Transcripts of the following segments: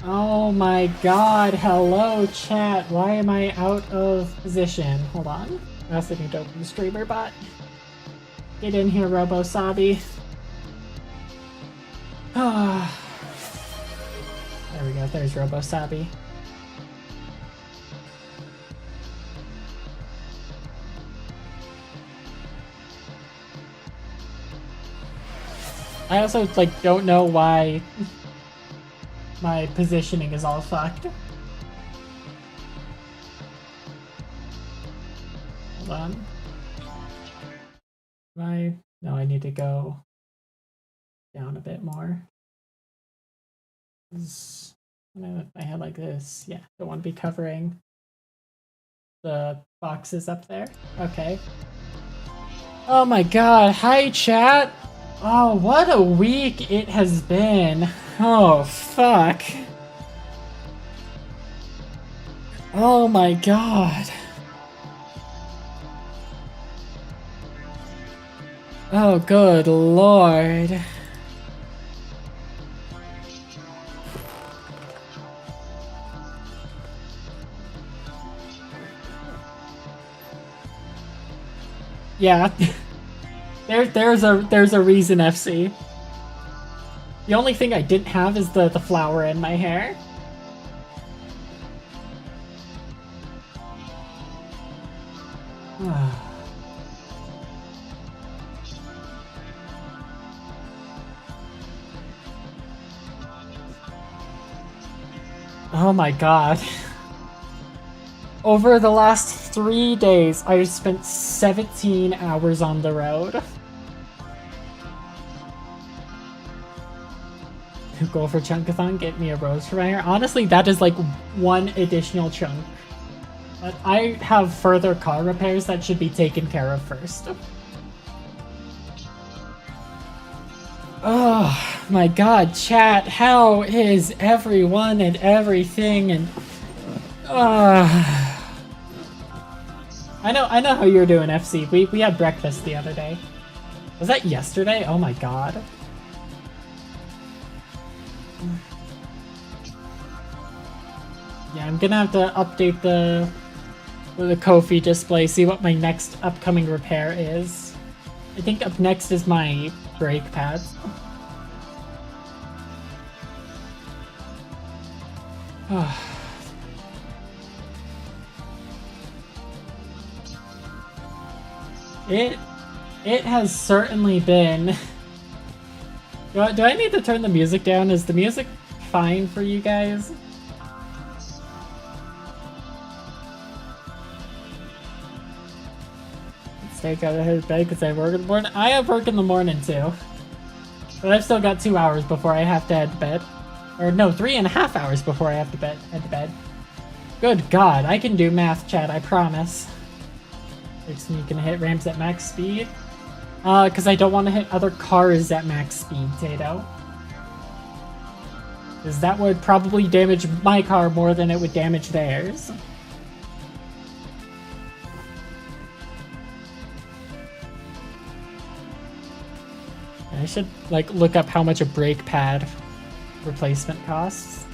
Oh my god, hello chat. Why am I out of position? Hold on. I also need to open the streamer bot. Get in here, Robo-Sabi. Ah. There we go, there's Robo-Sabi. I also, like, don't know why my positioning is all fucked. Hold on. No, I need to go down a bit more. If I had like this, yeah, don't want to be covering the boxes up there. Okay. Oh my god, hi chat! Oh, what a week it has been. Oh, fuck. Oh my god. Oh, good lord. Yeah. there's a reason, FC. The only thing I didn't have is the flower in my hair. Oh my god. Over the last 3 days, I've spent 17 hours on the road. Go for Chunkathon, get me a rose for my hair. Honestly, that is like one additional chunk. But I have further car repairs that should be taken care of first. Oh my god, chat, how is everyone and everything and I know how you're doing, FC. We had breakfast the other day. Was that yesterday? Oh my god. Yeah, I'm gonna have to update the Ko-fi display, see what my next upcoming repair is. I think up next is my brake pads. It has certainly been. Do I need to turn the music down? Is the music fine for you guys? Stay out of his bed because I work in the morning. I have work in the morning too. But I've still got 2 hours before I have to head to bed. Or no, 3.5 hours before I have to head to bed. Good god, I can do math, chat, I promise. Makes me gonna hit ramps at max speed. Because I don't want to hit other cars at max speed, Tato. Because that would probably damage my car more than it would damage theirs. I should, like, look up how much a brake pad replacement costs.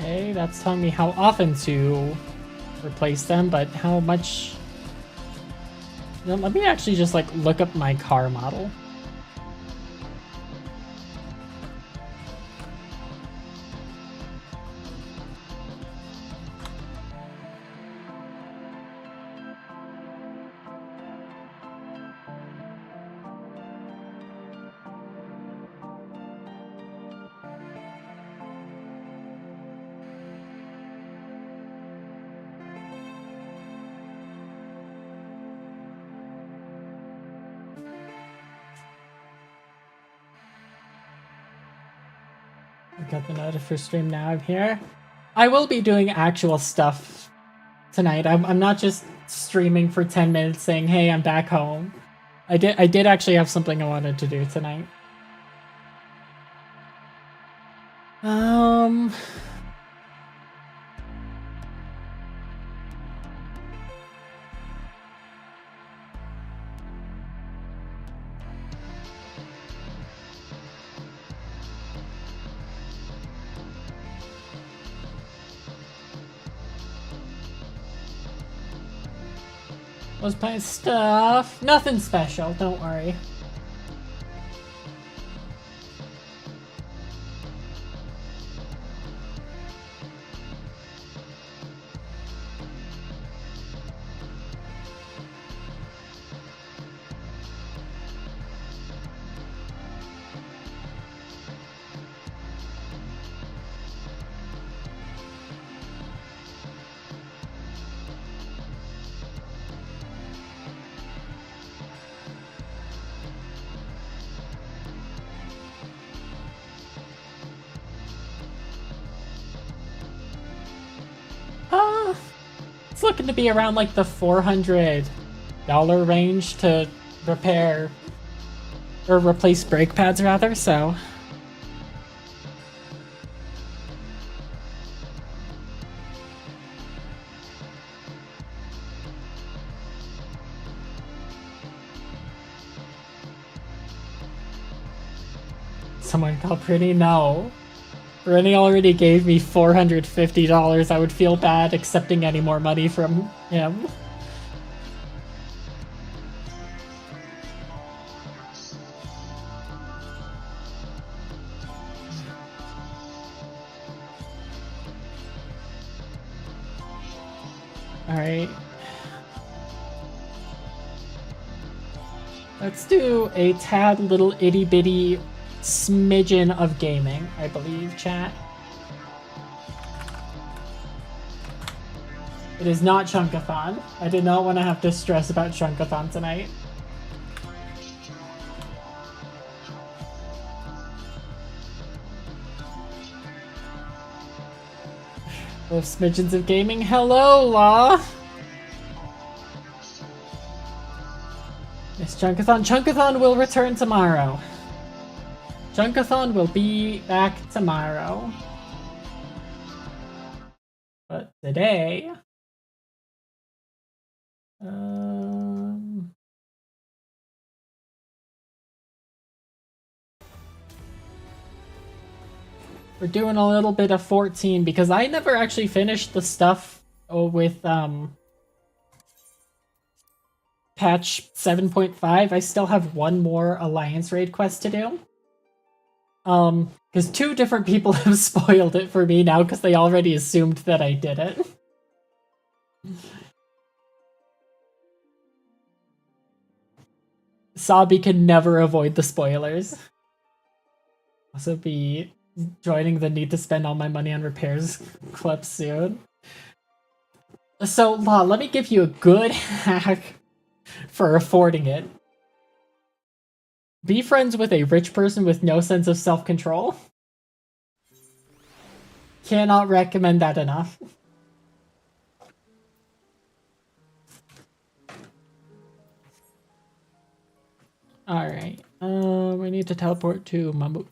Okay, that's telling me how often to replace them, but how much... You know, let me actually just, like, look up my car model. I got the notice for stream now. I'm here. I will be doing actual stuff tonight. I'm not just streaming for 10 minutes saying, hey, I'm back home. I did actually have something I wanted to do tonight. Was playing stuff. Nothing special, don't worry. It's looking to be around like the $400 range to repair or replace brake pads rather, so someone called Pretty? No. Rennie already gave me $450. I would feel bad accepting any more money from him. Alright. Let's do a tad little itty bitty smidgen of gaming, I believe, chat. It is not Chunkathon. I did not want to have to stress about Chunkathon tonight. With smidgens of gaming. Hello, Law! Yes, Chunkathon. Chunkathon will return tomorrow. Chunkathon will be back tomorrow. But today... we're doing a little bit of 14 because I never actually finished the stuff with patch 7.5. I still have one more Alliance raid quest to do. Because 2 different people have spoiled it for me now because they already assumed that I did it. Sabi can never avoid the spoilers. Also be joining the need to spend all my money on repairs club soon. So, La, let me give you a good hack for affording it. Be friends with a rich person with no sense of self-control. Cannot recommend that enough. Alright, we need to teleport to Mamuk.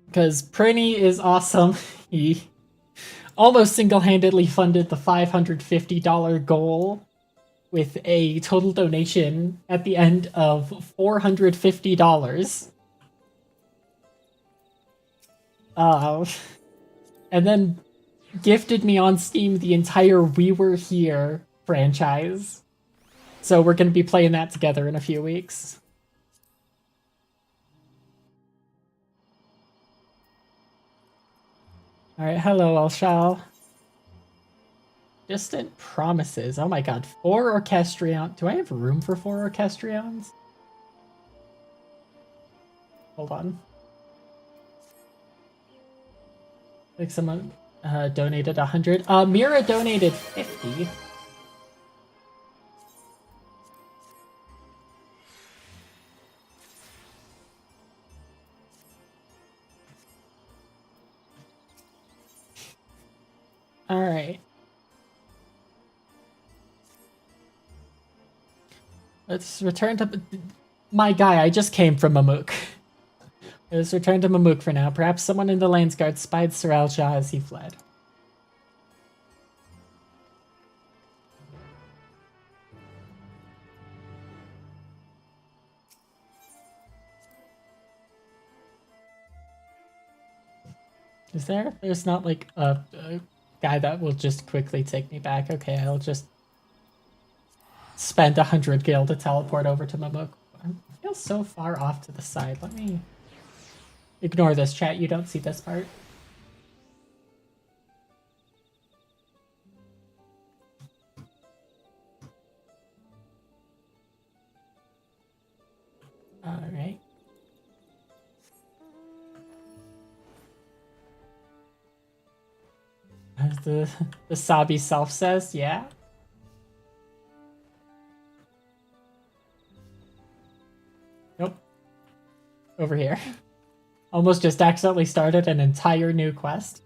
Because Prinny is awesome. He almost single-handedly funded the $550 goal with a total donation at the end of $450. And then gifted me on Steam the entire We Were Here franchise. So we're going to be playing that together in a few weeks. Alright, hello, Elshal. Distant Promises. Oh my god, 4 Orchestrion. Do I have room for 4 Orchestrions? Hold on. Like someone donated 100. Mira donated 50. Let's return to... My guy, I just came from Mamook. Let's return to Mamook for now. Perhaps someone in the Lanes Guard spied Sorel Shah as he fled. Is there? There's not like a guy that will just quickly take me back. Okay, I'll just spend 100 gil to teleport over to Mamook. I feel so far off to the side. Let me ignore this, chat. You don't see this part. All right. As the Sabi self says, yeah. Nope. Over here. Almost just accidentally started an entire new quest.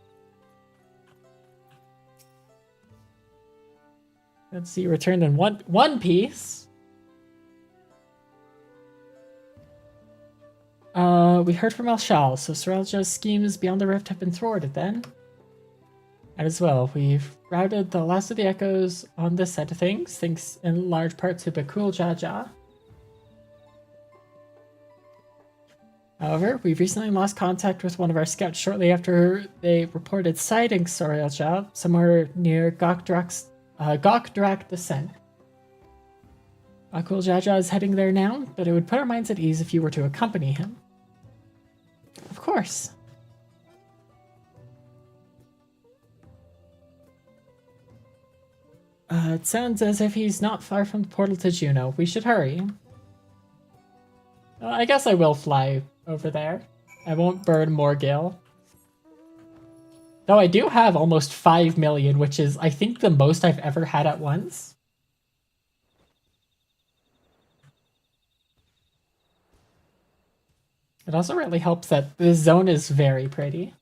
Let's see, returned in one piece. We heard from El Shal, so Sorelja's schemes beyond the rift have been thwarted then. And as well, we've routed the last of the echoes on this side of things, thanks in large part to Bakul Jaja. However, we've recently lost contact with one of our scouts shortly after they reported sighting Sorelja somewhere near Gokdrak Descent. Bakul Jaja is heading there now, but it would put our minds at ease if you were to accompany him. Of course. It sounds as if he's not far from the portal to Juno. We should hurry. I guess I will fly over there. I won't burn more gil. Though I do have almost 5 million, which is, I think, the most I've ever had at once. It also really helps that this zone is very pretty.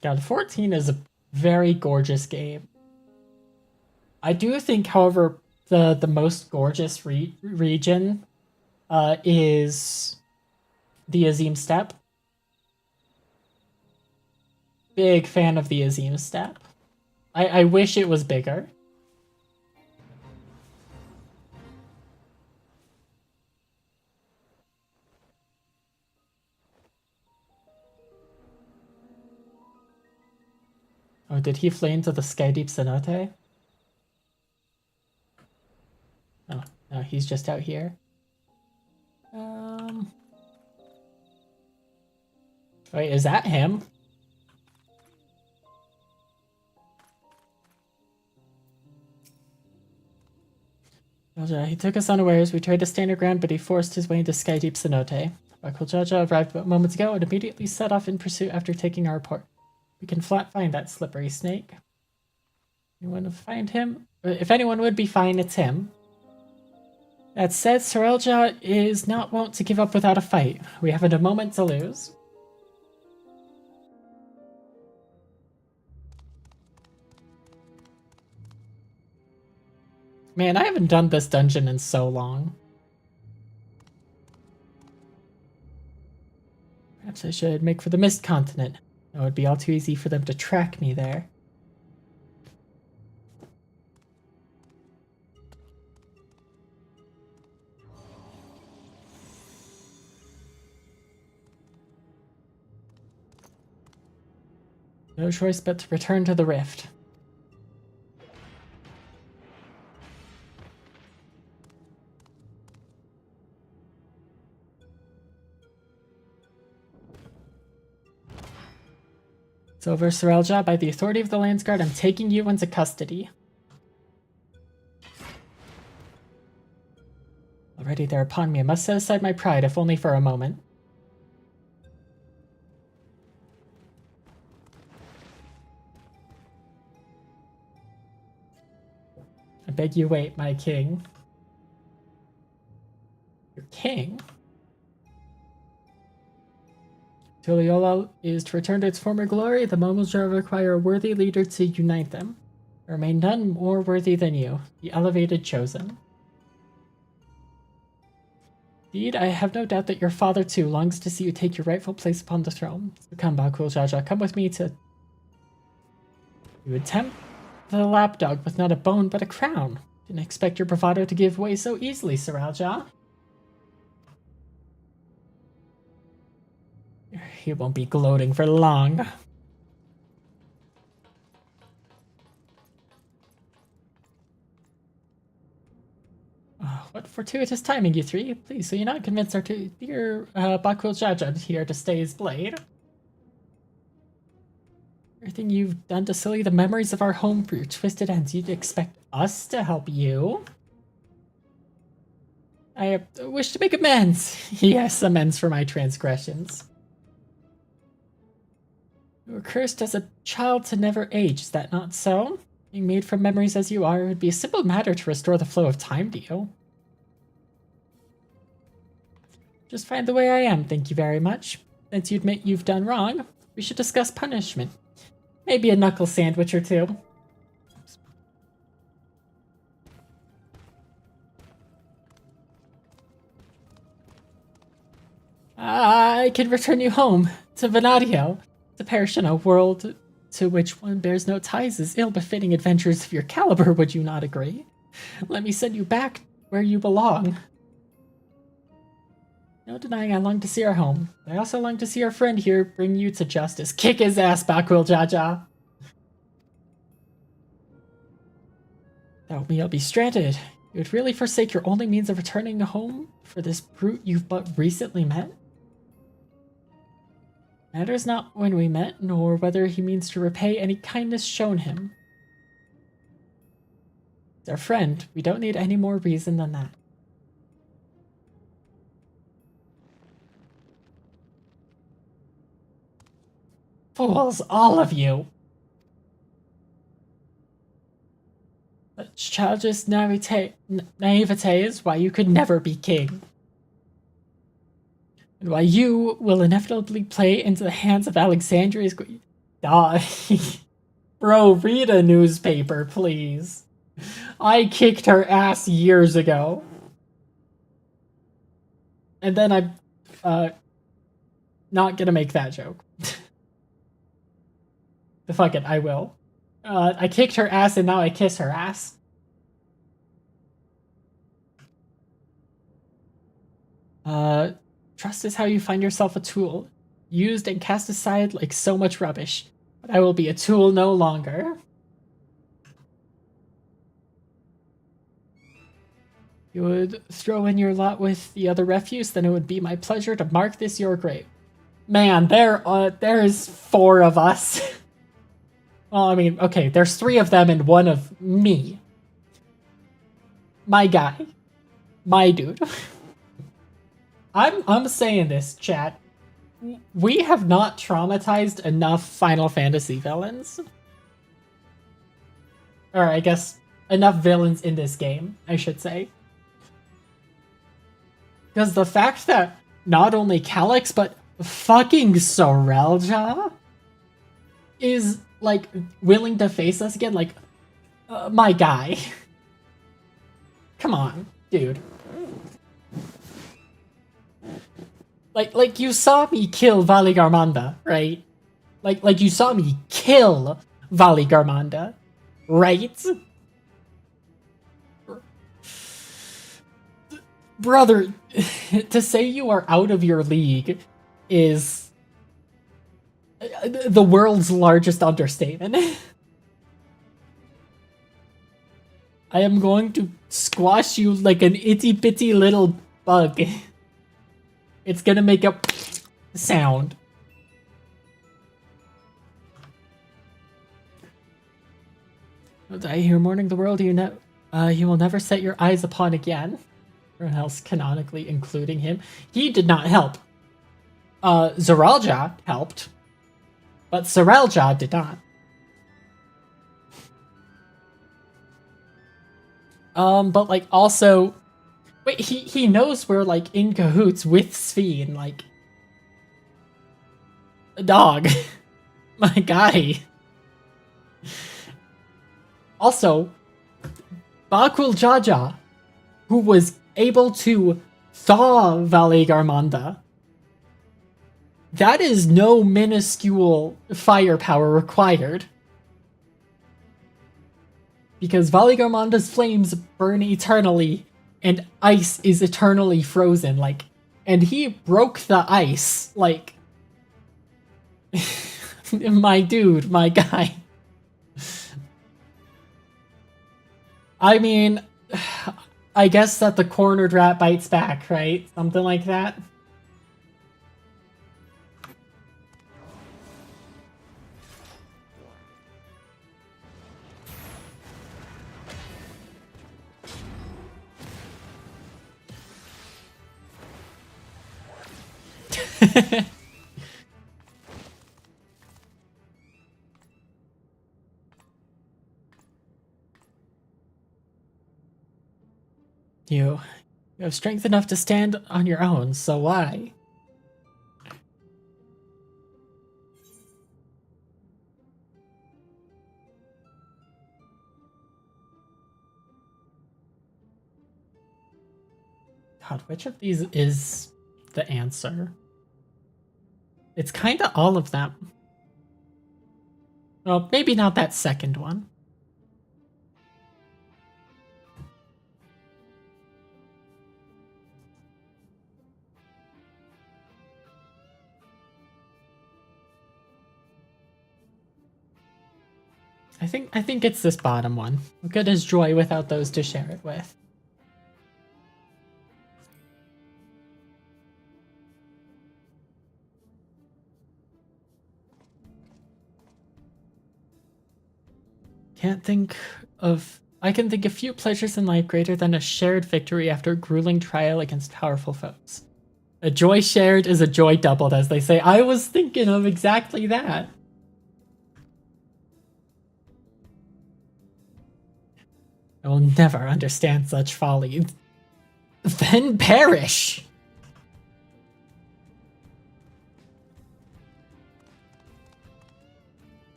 God, 14 is a very gorgeous game. I do think, however, the most gorgeous region is the Azim Steppe. Big fan of the Azim Steppe. I wish it was bigger. Oh, did he flee into the Sky Deep Cenote? Oh, no, he's just out here. Wait, is that him? He took us unawares. We tried to stand our ground, but he forced his way into Sky Deep Cenote. Bakul Jaja arrived but moments ago and immediately set off in pursuit after taking our report. We can flat find that slippery snake. Anyone find him? If anyone would be fine, it's him. That said, Sorelja is not wont to give up without a fight. We haven't a moment to lose. Man, I haven't done this dungeon in so long. Perhaps I should make for the Mist Continent. It would be all too easy for them to track me there. No choice but to return to the rift. It's over, Sorelja. By the authority of the Landsguard, I'm taking you into custody. Already they're upon me. I must set aside my pride, if only for a moment. I beg you wait, my king. Your king? Tuliyola is to return to its former glory, the moments shall require a worthy leader to unite them. There remain none more worthy than you, the elevated chosen. Indeed, I have no doubt that your father, too, longs to see you take your rightful place upon the throne. So come, Bakul Jaja, come with me to... You attempt the lapdog with not a bone but a crown. Didn't expect your bravado to give way so easily, Saralja. You won't be gloating for long. What fortuitous timing, you three. Please, so you're not convinced our dear Bakul Jaja here to stay his blade. Everything you've done to sully the memories of our home for your twisted ends, you'd expect us to help you? I wish to make amends. Yes, amends for my transgressions. You were cursed as a child to never age, is that not so? Being made from memories as you are, it would be a simple matter to restore the flow of time to you. Just find the way I am, thank you very much. Since you admit you've done wrong, we should discuss punishment. Maybe a knuckle sandwich or two. I can return you home to Vanadiel, to perish in a world to which one bears no ties is ill-befitting adventures of your caliber, would you not agree? Let me send you back where you belong. No denying I long to see our home. I also long to see our friend here bring you to justice. Kick his ass, Bakul Jaja. Without me, I'll be stranded. You would really forsake your only means of returning home for this brute you've but recently met? Matters not when we met, nor whether he means to repay any kindness shown him. He's our friend. We don't need any more reason than that. Fools, all of you! Such childish naivete is why you could never be king. And why you will inevitably play into the hands of Alexandria's queen. Bro, read a newspaper, please. I kicked her ass years ago. And then I'm not gonna make that joke. Fuck it, I will. I kicked her ass and now I kiss her ass. Trust is how you find yourself a tool, used and cast aside like so much rubbish. But I will be a tool no longer. You would throw in your lot with the other refuse, then it would be my pleasure to mark this your grave. Man, there's 4 of us. Well, I mean, okay, there's 3 of them and 1 of me. My guy. My dude. I'm saying this, chat. We have not traumatized enough Final Fantasy villains. Or I guess enough villains in this game, I should say. Because the fact that not only Calyx, but fucking Sorelja is, like, willing to face us again, like, my guy. Come on, dude. Like you saw me kill Vali Garmanda, right? Like you saw me kill Vali Garmanda, right? Brother, to say you are out of your league is the world's largest understatement. I am going to squash you like an itty-bitty little bug. It's gonna make a sound. Did I hear mourning the world you will never set your eyes upon again? Everyone else canonically including him. He did not help. Zoralja helped. But Sorelja did not. But like also... Wait, he knows we're like in cahoots with Sphene, like... Dog. My guy. Also, Bakul Jaja, who was able to thaw Valley Garmanda. That is no minuscule firepower required. Because Valley Garmanda's flames burn eternally, and ice is eternally frozen, like, and he broke the ice, like, my dude, my guy. I mean, I guess that the cornered rat bites back, right? Something like that. You have strength enough to stand on your own, so why? God, which of these is the answer? It's kind of all of them. Well, maybe not that second one. I think it's this bottom one. What good is joy without those to share it with? I can think of few pleasures in life greater than a shared victory after a grueling trial against powerful foes. A joy shared is a joy doubled, as they say. I was thinking of exactly that. I will never understand such folly. Then perish!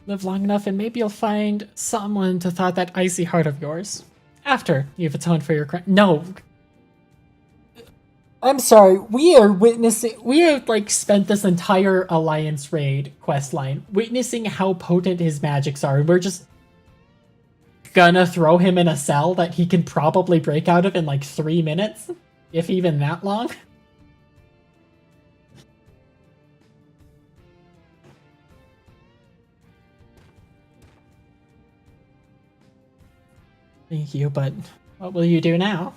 Live long enough and maybe you'll find someone to thaw that icy heart of yours. After you've atoned for your crime. No. I'm sorry, we have like spent this entire Alliance raid questline witnessing how potent his magics are, and we're just gonna throw him in a cell that he can probably break out of in like 3 minutes, if even that long. Thank you, but what will you do now?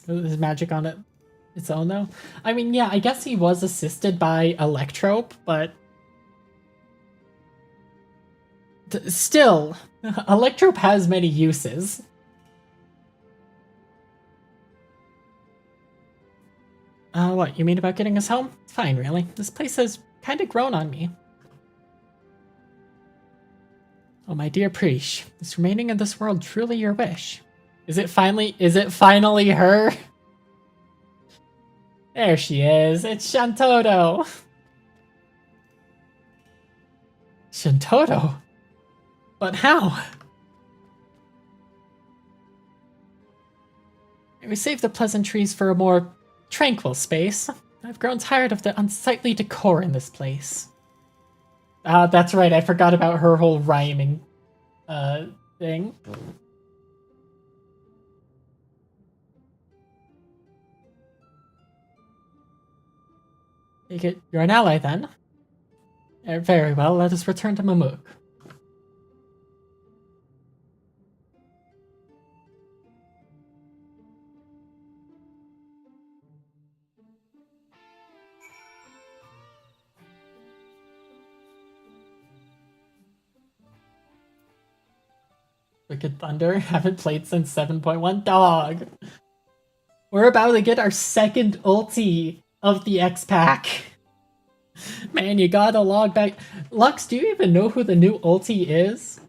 Is magic on its own, though? I mean, yeah, I guess he was assisted by Electrope, but still, Electrope has many uses. What, you mean about getting us home? Fine, really. This place has kind of grown on me. Oh, my dear Preesh, is remaining in this world truly your wish? Is it finally her? There she is. It's Shantoto. Shantoto? But how? We saved the pleasantries for a more tranquil space. I've grown tired of the unsightly decor in this place. That's right, I forgot about her whole rhyming, thing. Take it you're an ally, then? Very well, let us return to Mamuk. Wicked Thunder, haven't played since 7.1. Dog! We're about to get our second ulti of the X-Pack. Man, you gotta log back. Lux, do you even know who the new ulti is?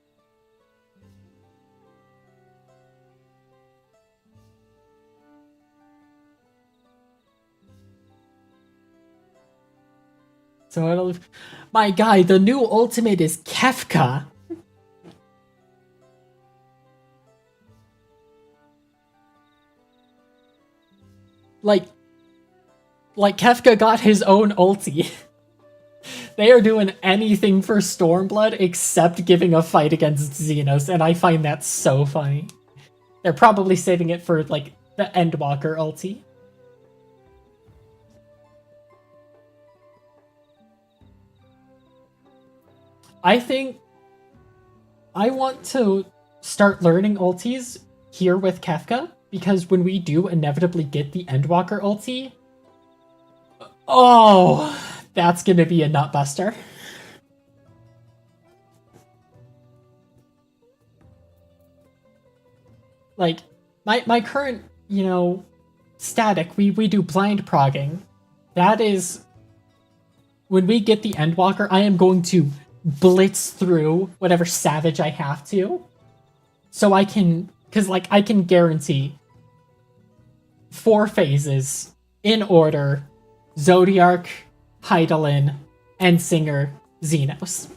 So it'll... My guy, the new ultimate is Kefka. Like Kefka got his own ulti. They are doing anything for Stormblood except giving a fight against Xenos, and I find that so funny. They're probably saving it for, like, the Endwalker ulti. I think I want to start learning ultis here with Kefka, because when we do inevitably get the Endwalker ulti, oh, that's gonna be a nutbuster. Like, my current, you know, static, we do blind progging. That is... When we get the Endwalker, I am going to blitz through whatever savage I have to. So I can... Because, like, I can guarantee 4 phases in order: Zodiark, Hydaelyn, Endsinger, Xenos.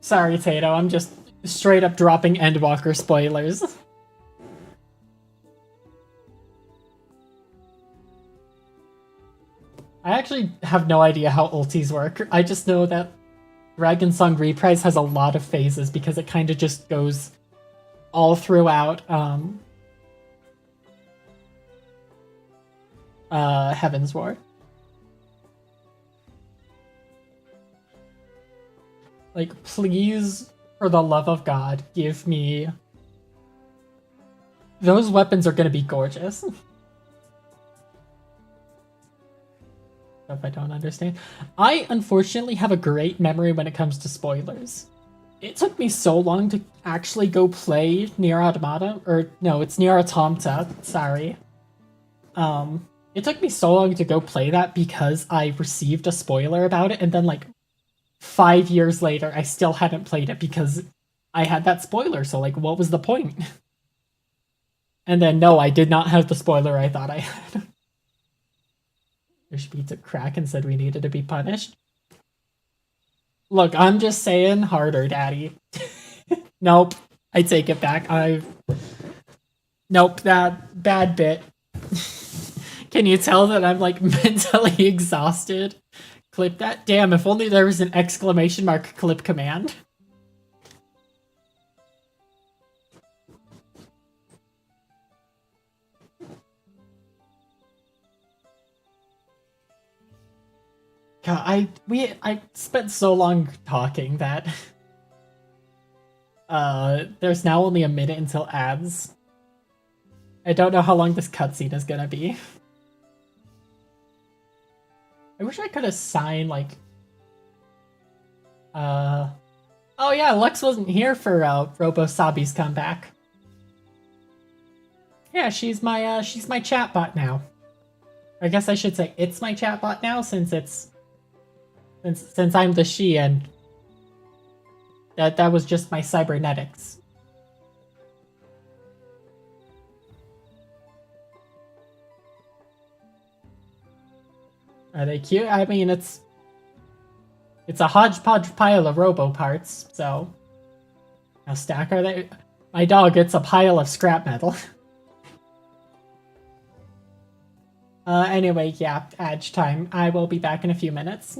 Sorry, Tato, I'm just straight up dropping Endwalker spoilers. I actually have no idea how ultis work. I just know that Dragon Song Reprise has a lot of phases because it kind of just goes all throughout Heaven's Ward. Like, please, for the love of God, give me... Those weapons are gonna be gorgeous. If I don't understand. I, unfortunately, have a great memory when it comes to spoilers. It took me so long to actually go play Nier Automata, or no, it's Nier Automata, sorry. It took me so long to go play that because I received a spoiler about it, and then, like, 5 years later, I still hadn't played it because I had that spoiler, so, like, what was the point? And then, no, I did not have the spoiler I thought I had. Fish beats a crack and said we needed to be punished. Look, I'm just saying harder, daddy. Nope, I take it back. Nope, that bad bit. Can you tell that I'm, like, mentally exhausted? Clip that? Damn, if only there was an exclamation mark clip command. God, I spent so long talking that there's now only a minute until ads. I don't know how long this cutscene is gonna be. I wish I could assign, like... Oh yeah, Lux wasn't here for Robo-Sabi's comeback. Yeah, she's my chatbot now. I guess I should say it's my chatbot now, since it's... Since I'm the she, and... That was just my cybernetics. Are they cute? I mean, it's a hodgepodge pile of robo parts, so... How stack are they? My dog, it's a pile of scrap metal. Anyway, yeah, Edge time. I will be back in a few minutes.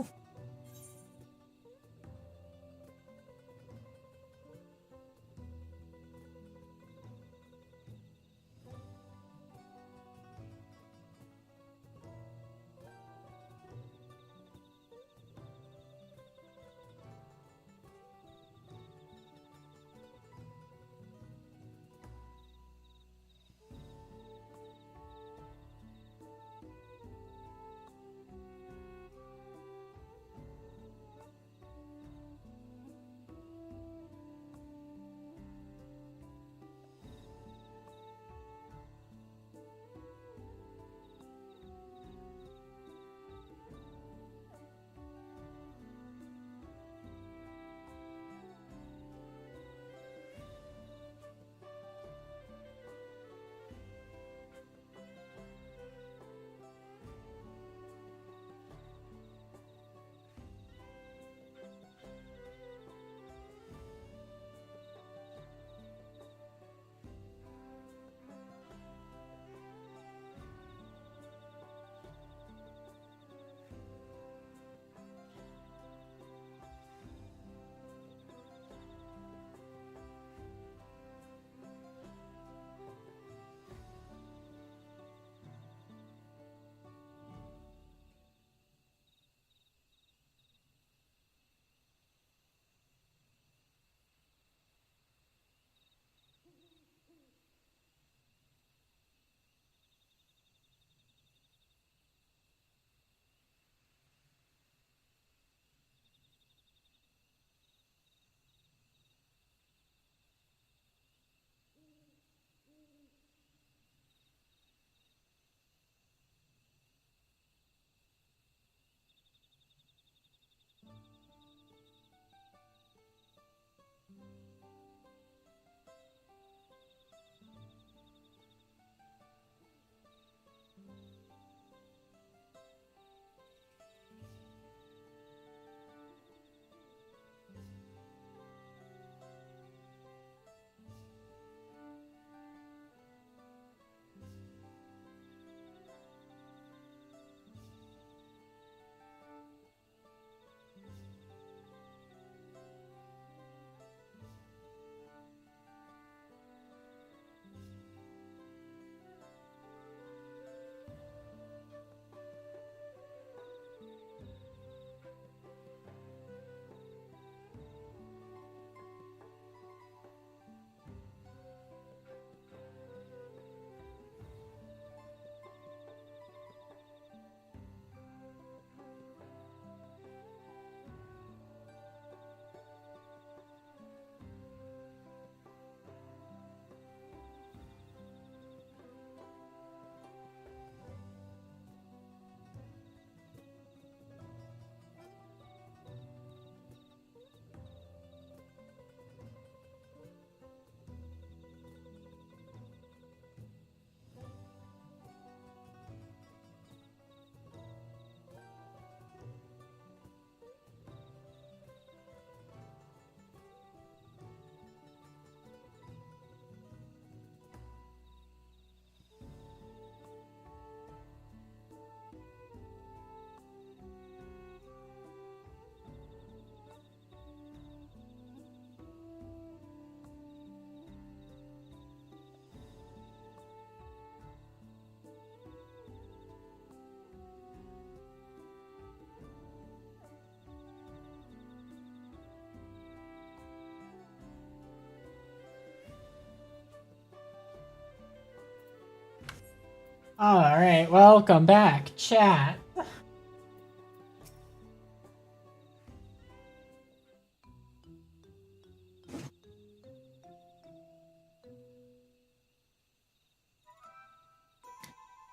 Alright, welcome back, chat.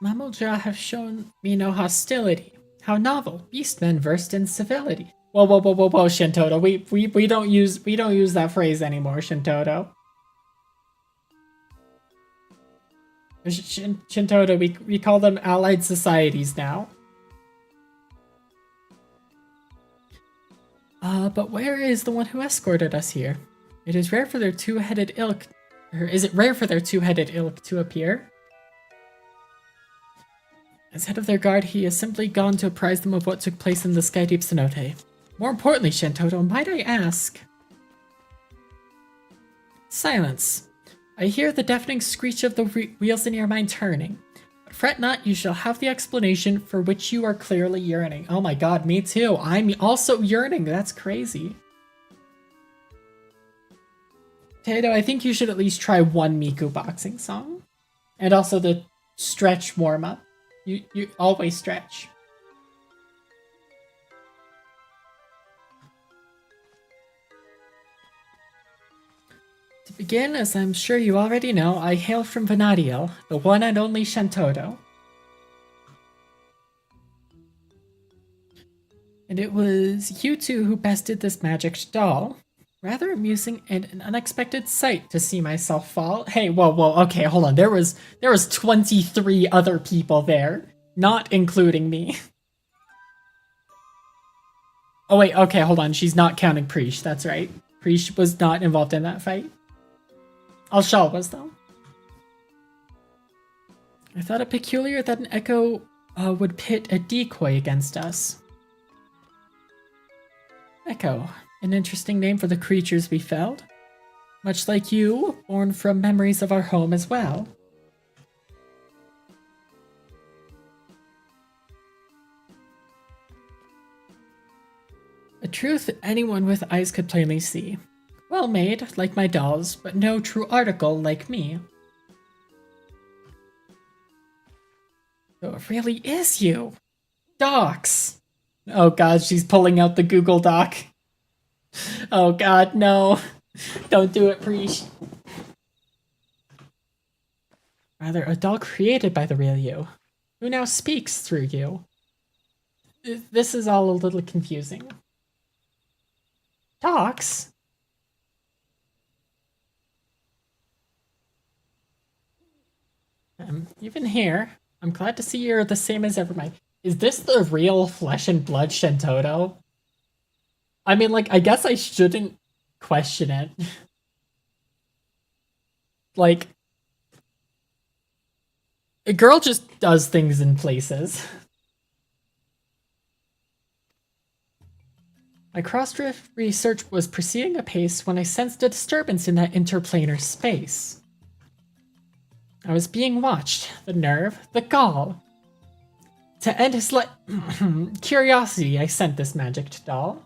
Mammaldra have shown me no hostility. How novel, beastmen versed in civility. Whoa, whoa, whoa, whoa, whoa, Shintoto. We don't use that phrase anymore, Shintoto. Shintoto, we call them allied societies now. But where is the one who escorted us here? It is rare for their two-headed ilk, or is it rare for their two-headed ilk to appear? As head of their guard, he has simply gone to apprise them of what took place in the Skydeep cenote. More importantly, Shintoto, might I ask? Silence. I hear the deafening screech of the wheels in your mind turning. But fret not, you shall have the explanation for which you are clearly yearning. Oh my god, me too. I'm also yearning. That's crazy. Tato, I think you should at least try one Miku boxing song. And also the stretch warm-up. You always stretch. To begin, as I'm sure you already know, I hail from Vanadiel, the one and only Shintoto. And it was you two who bested this magic doll. Rather amusing and an unexpected sight to see myself fall. Hey, whoa, whoa, okay, hold on. There was 23 other people there, not including me. Oh wait, okay, hold on. She's not counting Preesh, that's right. Preesh was not involved in that fight. Al-Shal was, though. I thought it peculiar that an echo would pit a decoy against us. Echo. An interesting name for the creatures we felled. Much like you, born from memories of our home as well. A truth anyone with eyes could plainly see. Well made, like my dolls, but no true article like me. So it really is you! Docs! Oh god, she's pulling out the Google Doc. Oh god, no. Don't do it, Preesh. Rather, a doll created by the real you, who now speaks through you. This is all a little confusing. Docs? Even here, I'm glad to see you're the same as ever. Is this the real flesh and blood Shintoto? I mean, like, I guess I shouldn't question it. Like, a girl just does things in places. My cross-drift research was proceeding apace when I sensed a disturbance in that interplanar space. I was being watched. The nerve, the gall. To end his curiosity, I sent this magic doll.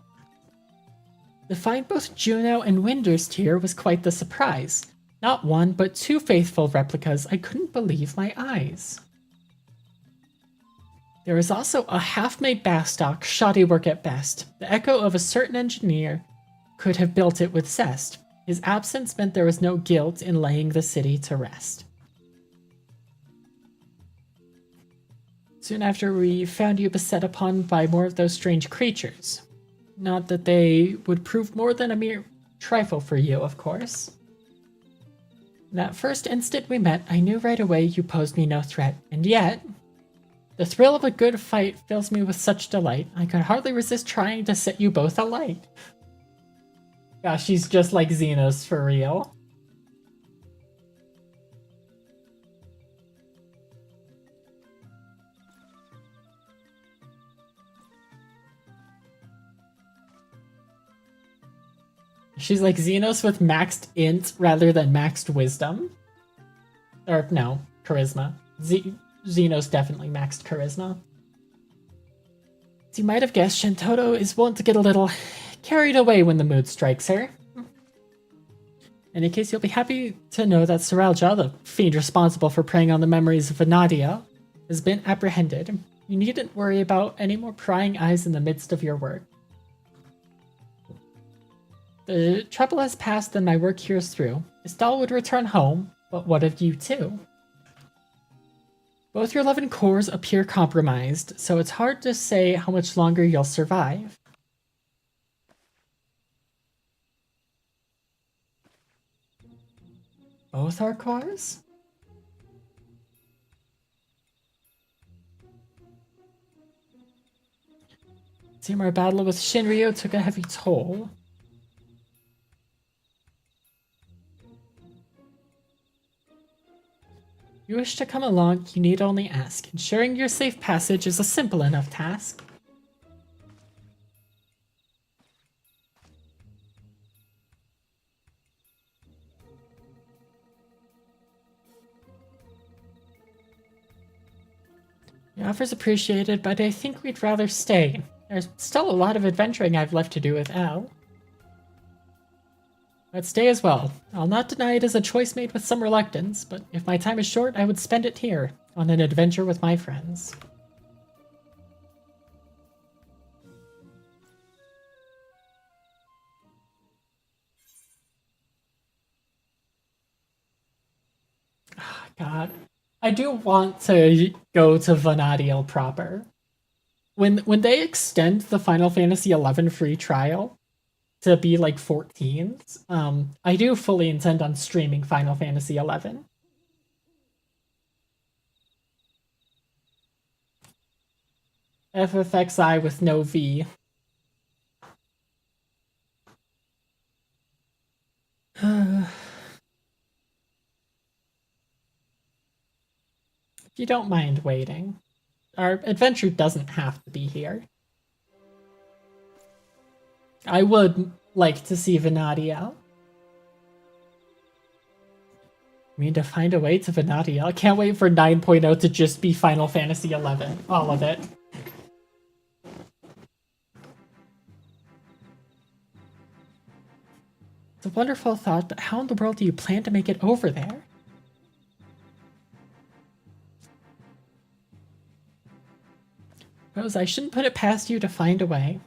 To find both Juno and Winder's was quite the surprise. Not one, but two faithful replicas. I couldn't believe my eyes. There was also a half-made Bastock, shoddy work at best. The echo of a certain engineer could have built it with zest. His absence meant there was no guilt in laying the city to rest. Soon after, we found you beset upon by more of those strange creatures. Not that they would prove more than a mere trifle for you, of course. In that first instant we met, I knew right away you posed me no threat, and yet, the thrill of a good fight fills me with such delight, I could hardly resist trying to set you both alight. Gosh, she's just like Xenos for real. She's like Xenos with maxed int rather than maxed wisdom. Or no, charisma. Xenos definitely maxed charisma. As you might have guessed, Shintoto is wont to get a little carried away when the mood strikes her. In any case, you'll be happy to know that Saralja, the fiend responsible for preying on the memories of Anadia, has been apprehended. You needn't worry about any more prying eyes in the midst of your work. The trouble has passed and my work here is through. Estelle would return home, but what of you two? Both your love and cores appear compromised, so it's hard to say how much longer you'll survive. Both our cores? It seems our battle with Shinryu took a heavy toll. If you wish to come along, you need only ask. Ensuring your safe passage is a simple enough task. The offer's appreciated, but I think we'd rather stay. There's still a lot of adventuring I've left to do with Al. Let's stay as well. I'll not deny it is a choice made with some reluctance, but if my time is short, I would spend it here, on an adventure with my friends. Oh, God. I do want to go to Vanadiel proper. When they extend the Final Fantasy XI free trial to be like 14s, I do fully intend on streaming Final Fantasy XI. FFXI with no V. If you don't mind waiting. Our adventure doesn't have to be here. I would like to see Vanadiel. I mean, to find a way to Vanadiel. I can't wait for 9.0 to just be Final Fantasy XI. All of it. It's a wonderful thought, but how in the world do you plan to make it over there? Rose, I shouldn't put it past you to find a way.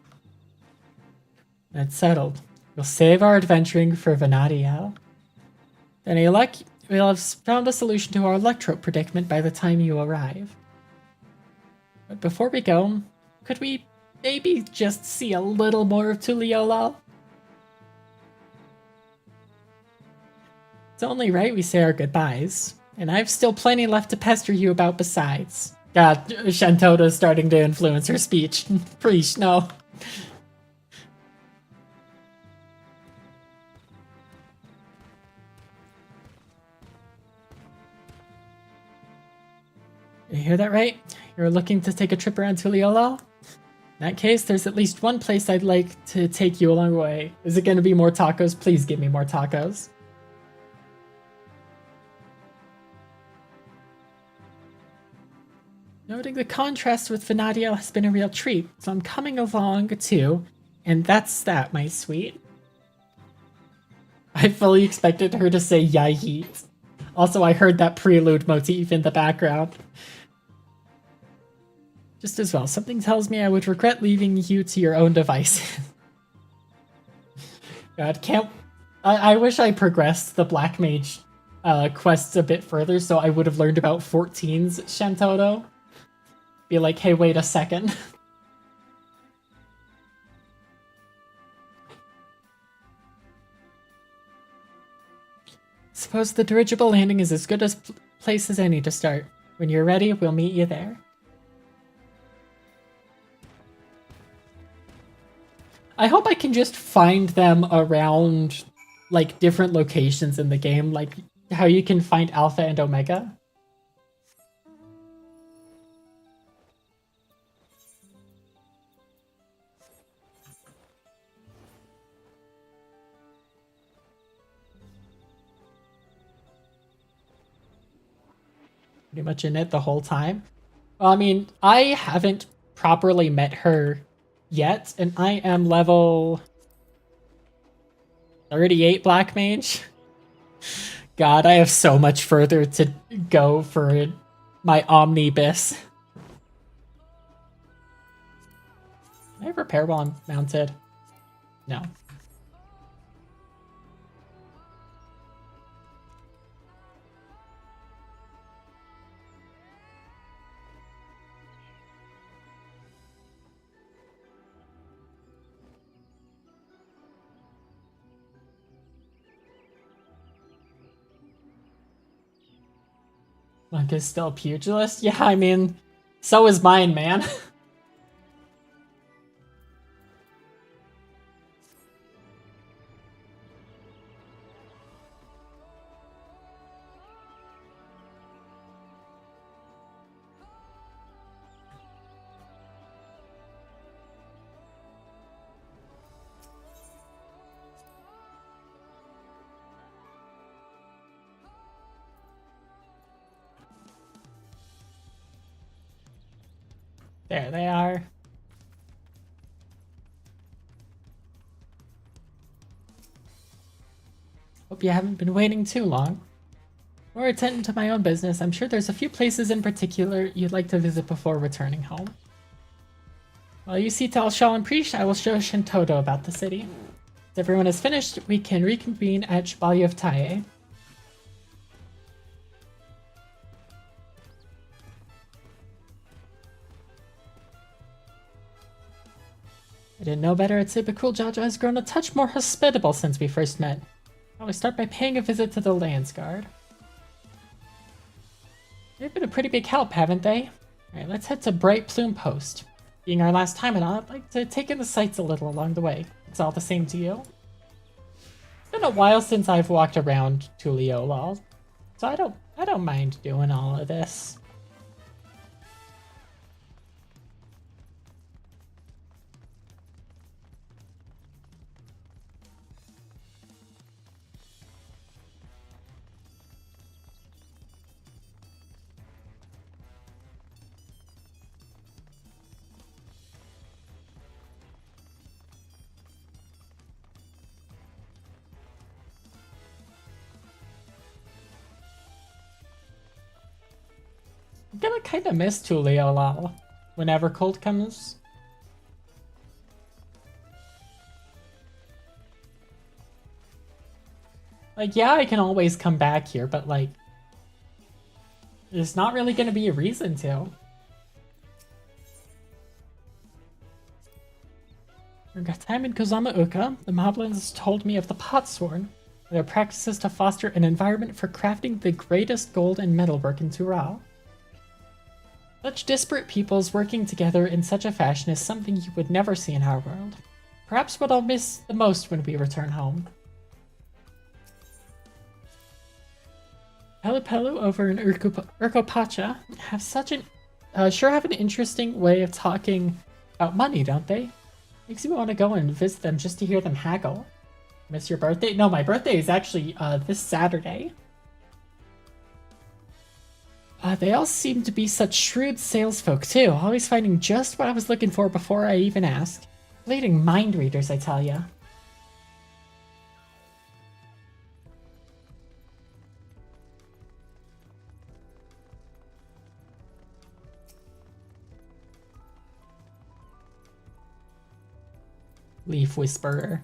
That's settled. We'll save our adventuring for Vanadiel. Then we'll have found a solution to our electro predicament by the time you arrive. But before we go, could we maybe just see a little more of Tuliyollal? It's only right we say our goodbyes, and I've still plenty left to pester you about besides. God, Shantota's starting to influence her speech. Preach, no. You hear that right? You're looking to take a trip around Tuliyollal? In that case, there's at least one place I'd like to take you along the way. Is it going to be more tacos? Please give me more tacos. Noting the contrast with Vanadiel has been a real treat, so I'm coming along too, and that's that, my sweet. I fully expected her to say Yahit. Also, I heard that prelude motif in the background. Just as well, something tells me I would regret leaving you to your own devices. God, I wish I progressed the Black Mage quests a bit further, so I would have learned about 14's Shantoto. Be like, hey, wait a second. Suppose the dirigible landing is as good a place as any to start. When you're ready, we'll meet you there. I hope I can just find them around, like, different locations in the game, like how you can find Alpha and Omega. Pretty much in it the whole time. Well, I mean, I haven't properly met her yet, and I am level 38 Black Mage. God, I have so much further to go for My omnibus. Can I repair while I'm mounted? No. Monk is still a pugilist? Yeah, I mean, so is mine, man. There they are. Hope you haven't been waiting too long. Or attending to my own business, I'm sure there's a few places in particular you'd like to visit before returning home. While you see Tal Shal and Priest, I will show Shintoto about the city. Once everyone is finished, we can reconvene at Chevalier of Taie. I didn't know better, I'd say Bakul Jaja has grown a touch more hospitable since we first met. I'll start by paying a visit to the Landsguard. They've been a pretty big help, haven't they? Alright, let's head to Bright Plume Post. Being our last time, and I'd like to take in the sights a little along the way. It's all the same to you? It's been a while since I've walked around Tuliolol, so I don't mind doing all of this. I'm gonna kinda miss Tuliolol whenever cold comes. Like, yeah, I can always come back here, but like, there's not really gonna be a reason to. During our time in Kozama Uka, the Moblins told me of the Potsworn, their practices to foster an environment for crafting the greatest gold and metalwork in Tural. Such disparate peoples working together in such a fashion is something you would never see in our world. Perhaps what I'll miss the most when we return home. Pelu Pelu over in Urkopacha have such an sure have an interesting way of talking about money, don't they? Makes me want to go and visit them just to hear them haggle. Miss your birthday? No, my birthday is actually this Saturday. They all seem to be such shrewd salesfolk too, always finding just what I was looking for before I even asked. Bleeding mind readers, I tell ya. Leaf Whisperer.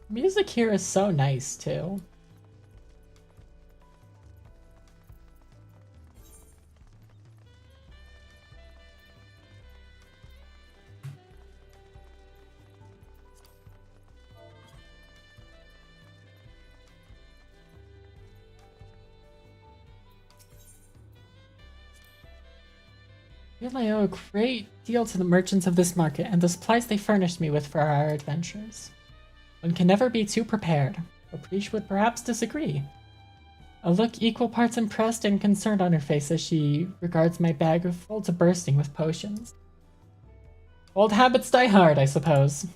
Music here is so nice too. I feel I owe a great deal to the merchants of this market and the supplies they furnished me with for our adventures. One can never be too prepared, but Preesh would perhaps disagree. A look equal parts impressed and concerned on her face as she regards my bag full to bursting with potions. Old habits die hard, I suppose.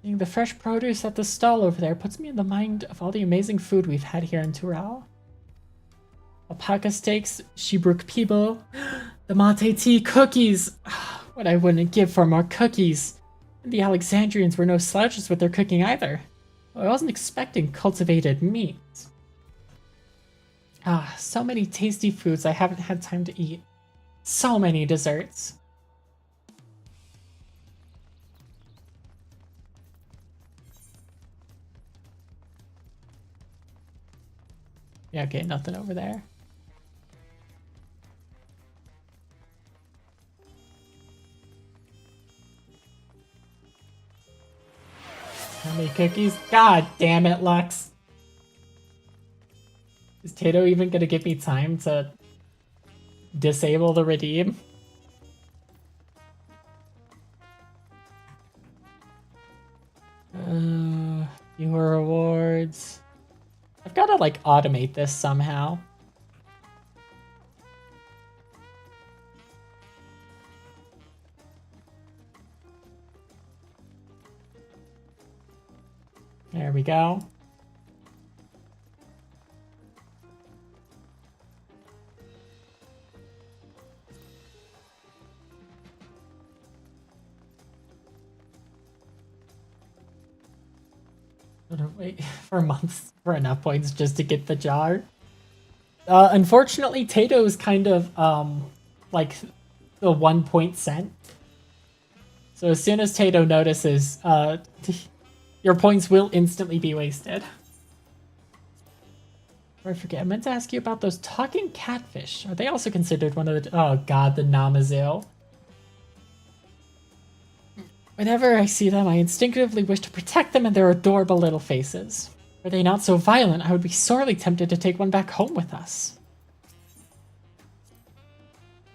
Seeing the fresh produce at the stall over there puts me in the mind of all the amazing food we've had here in Tural. Alpaca steaks, Shebruk Peeble, the mate tea cookies. What I wouldn't give for more cookies. And the Alexandrians were no slouches with their cooking either. I wasn't expecting cultivated meat. So many tasty foods I haven't had time to eat. So many desserts. Yeah, okay, nothing over there. How many cookies? God damn it, Lux. Is Tato even gonna give me time to disable the redeem? Fewer rewards. I've gotta like automate this somehow. There we go. Wait for months for enough points just to get the jar. Unfortunately, Tato is kind of like the 1 point cent. So as soon as Tato notices, your points will instantly be wasted. Or I forget, I meant to ask you about those talking catfish. Are they also considered one of the... Oh god, the Namazu. Whenever I see them, I instinctively wish to protect them and their adorable little faces. Were they not so violent, I would be sorely tempted to take one back home with us.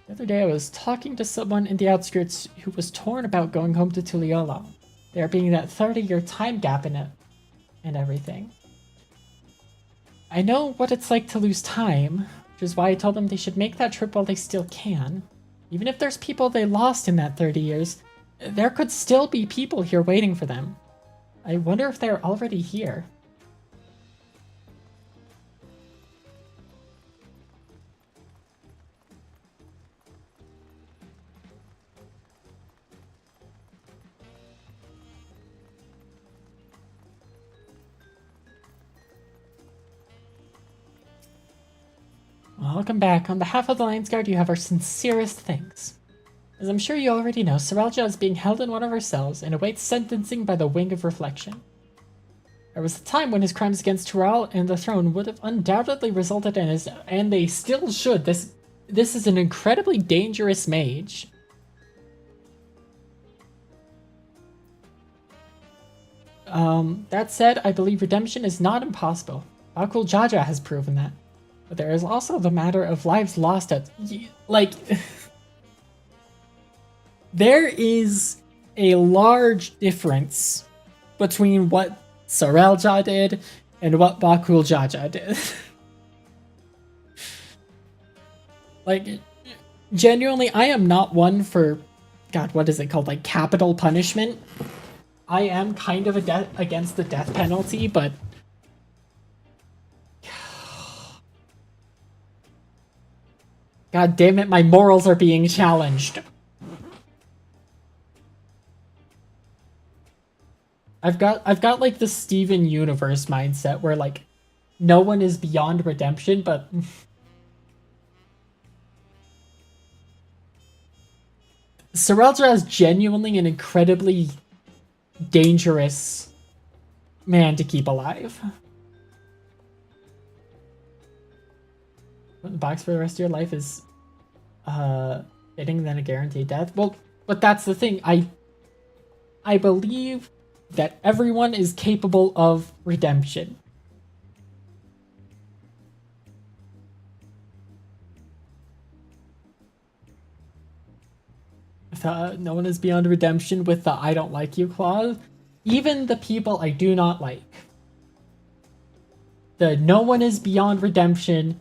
The other day I was talking to someone in the outskirts who was torn about going home to Tuliolo. There being that 30-year time gap in it and everything. I know what it's like to lose time, which is why I told them they should make that trip while they still can. Even if there's people they lost in that 30 years, there could still be people here waiting for them. I wonder if they're already here. Welcome back. On behalf of the Lions Guard, you have our sincerest thanks. As I'm sure you already know, Saralja is being held in one of our cells and awaits sentencing by the Wing of Reflection. There was a time when his crimes against Tural and the throne would have undoubtedly resulted in his... And they still should. This is an incredibly dangerous mage. That said, I believe redemption is not impossible. Bakul Jaja has proven that. But there is also the matter of lives lost at... Like... There is a large difference between what Saralja did and what Bakul Jaja did. Like, genuinely, I am not one for... God, what is it called? Like, capital punishment? I am kind of against the death penalty, but... God damn it, my morals are being challenged. I've got like the Steven Universe mindset where like no one is beyond redemption, but Saralja is genuinely an incredibly dangerous man to keep alive. The box for the rest of your life is fitting than a guaranteed death. Well, but that's the thing. I believe that everyone is capable of redemption. No one is beyond redemption with the I don't like you clause. Even the people I do not like. The no one is beyond redemption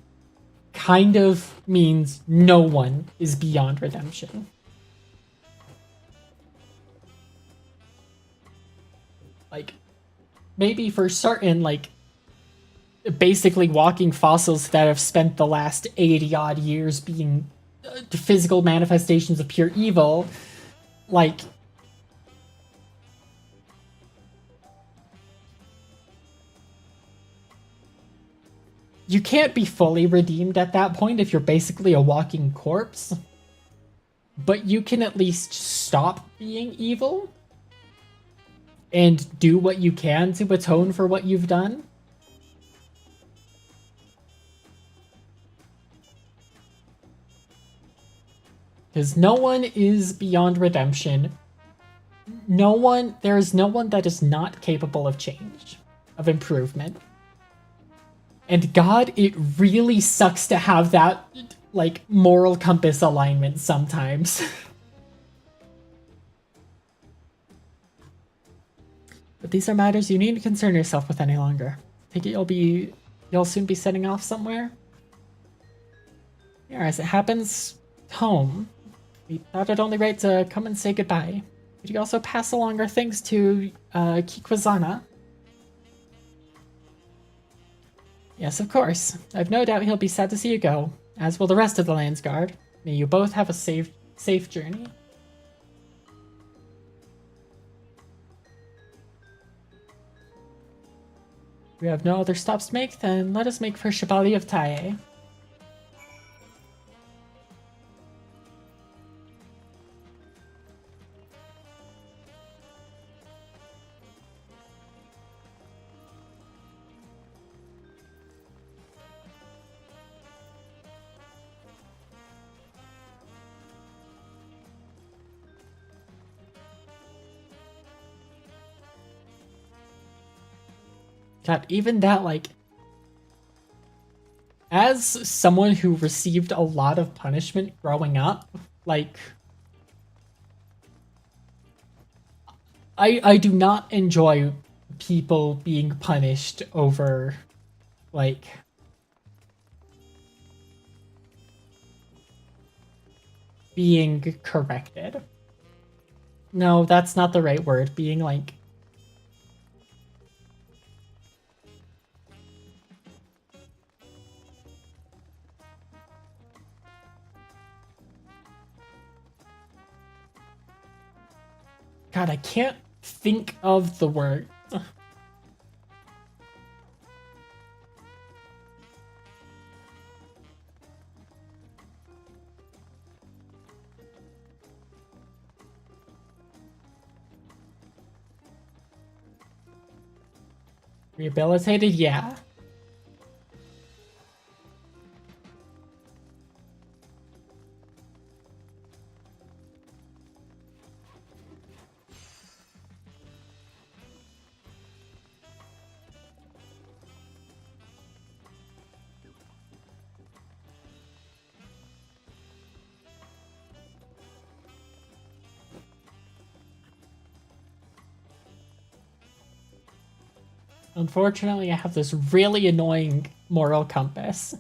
kind of means no one is beyond redemption. Like, maybe for certain, like, basically walking fossils that have spent the last 80 odd years being physical manifestations of pure evil, like, you can't be fully redeemed at that point if you're basically a walking corpse, but you can at least stop being evil and do what you can to atone for what you've done. Because no one is beyond redemption. There is no one that is not capable of change, of improvement. And God, it really sucks to have that, like, moral compass alignment sometimes. But these are matters you need to concern yourself with any longer. Take it you'll soon be setting off somewhere? Yeah, as it happens, home. We thought it only right to come and say goodbye. Could you also pass along our thanks to Kikwazana? Yes, of course. I've no doubt he'll be sad to see you go, as will the rest of the Landsguard. May you both have a safe journey. If we have no other stops to make, then let us make for Shibali of Tae. God, even that, like, as someone who received a lot of punishment growing up, like, I do not enjoy people being punished over, like, being corrected. No, that's not the right word. Being, like, God, I can't think of the word. Rehabilitated? Yeah. Unfortunately, I have this really annoying moral compass.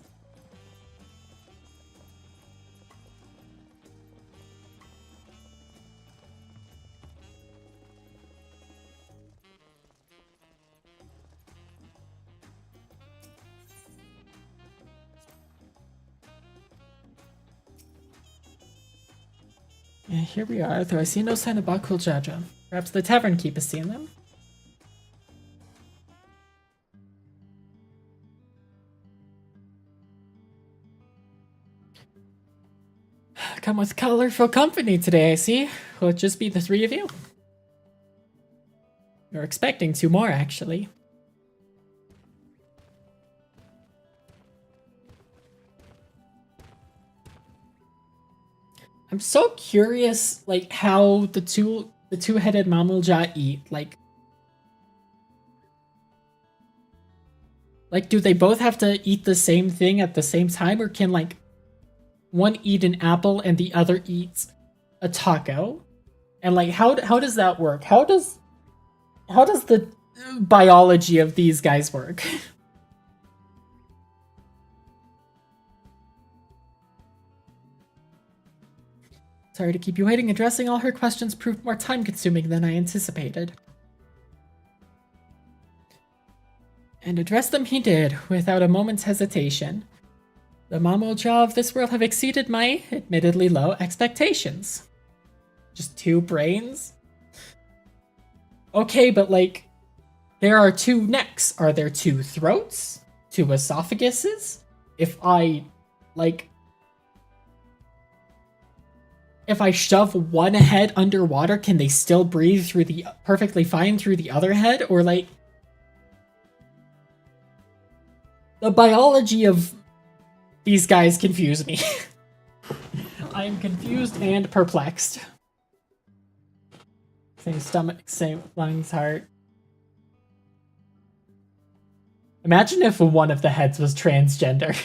Yeah, here we are, though I see no sign of Bakul Jaja. Perhaps the tavern keep has seen them? Come with colorful company today, I see. Will it just be the three of you? You're expecting two more, actually. I'm so curious, like, how the two-headed Mamulja eat. Like, do they both have to eat the same thing at the same time, or can, like, one eat an apple and the other eats a taco? And, like, how does that work? How does the biology of these guys work? Sorry to keep you waiting. Addressing all her questions proved more time-consuming than I anticipated. And address them he did, without a moment's hesitation. The Mamoja of this world have exceeded my, admittedly low, expectations. Just 2 brains? Okay, but like, there are 2 necks. Are there 2 throats? 2 esophaguses? If I shove one head underwater, can they still breathe through the perfectly fine through the other head? Or like, the biology of these guys confuse me. I am confused and perplexed. Same stomach, same lungs, heart. Imagine if one of the heads was transgender.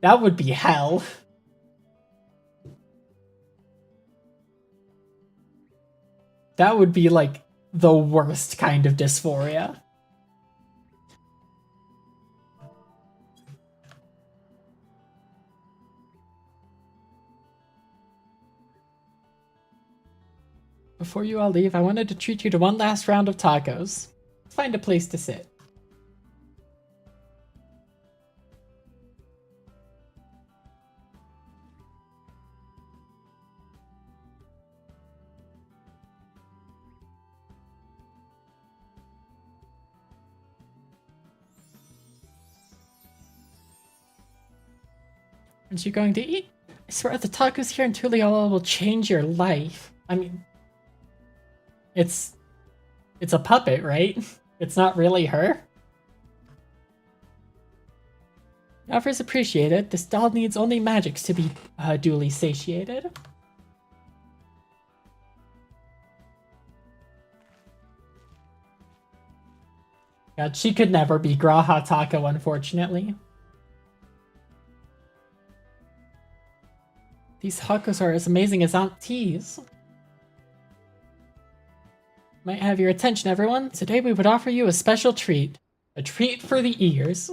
That would be hell. That would be like the worst kind of dysphoria. Before you all leave, I wanted to treat you to one last round of tacos. Let's find a place to sit. Aren't you going to eat? I swear the tacos here in Tuliola will change your life. I mean, it's a puppet, right? It's not really her. Offer is appreciated. This doll needs only magics to be duly satiated. God, she could never be Graha Taco, unfortunately. These tacos are as amazing as Aunt T's. Might have your attention, everyone. Today we would offer you a special treat. A treat for the ears.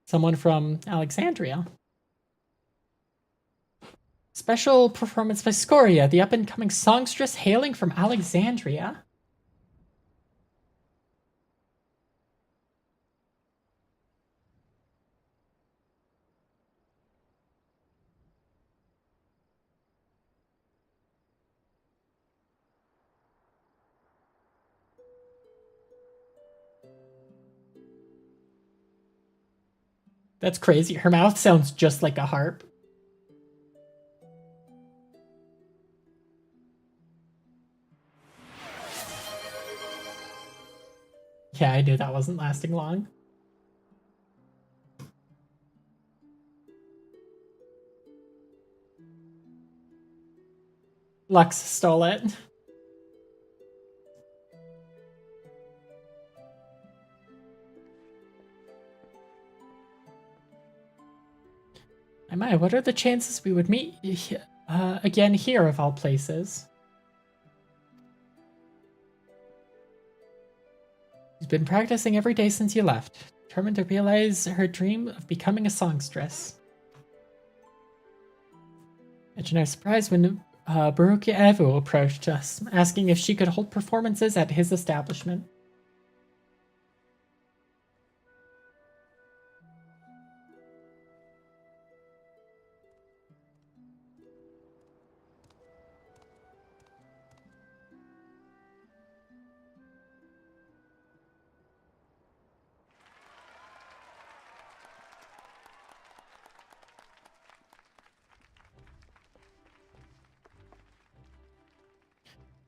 Someone from Alexandria. Special performance by Scoria, the up-and-coming songstress hailing from Alexandria. That's crazy. Her mouth sounds just like a harp. Yeah, I knew that wasn't lasting long. Lux stole it. My, what are the chances we would meet again here of all places? She's been practicing every day since you left, determined to realize her dream of becoming a songstress. Imagine our surprise when Baruki Evu approached us, asking if she could hold performances at his establishment.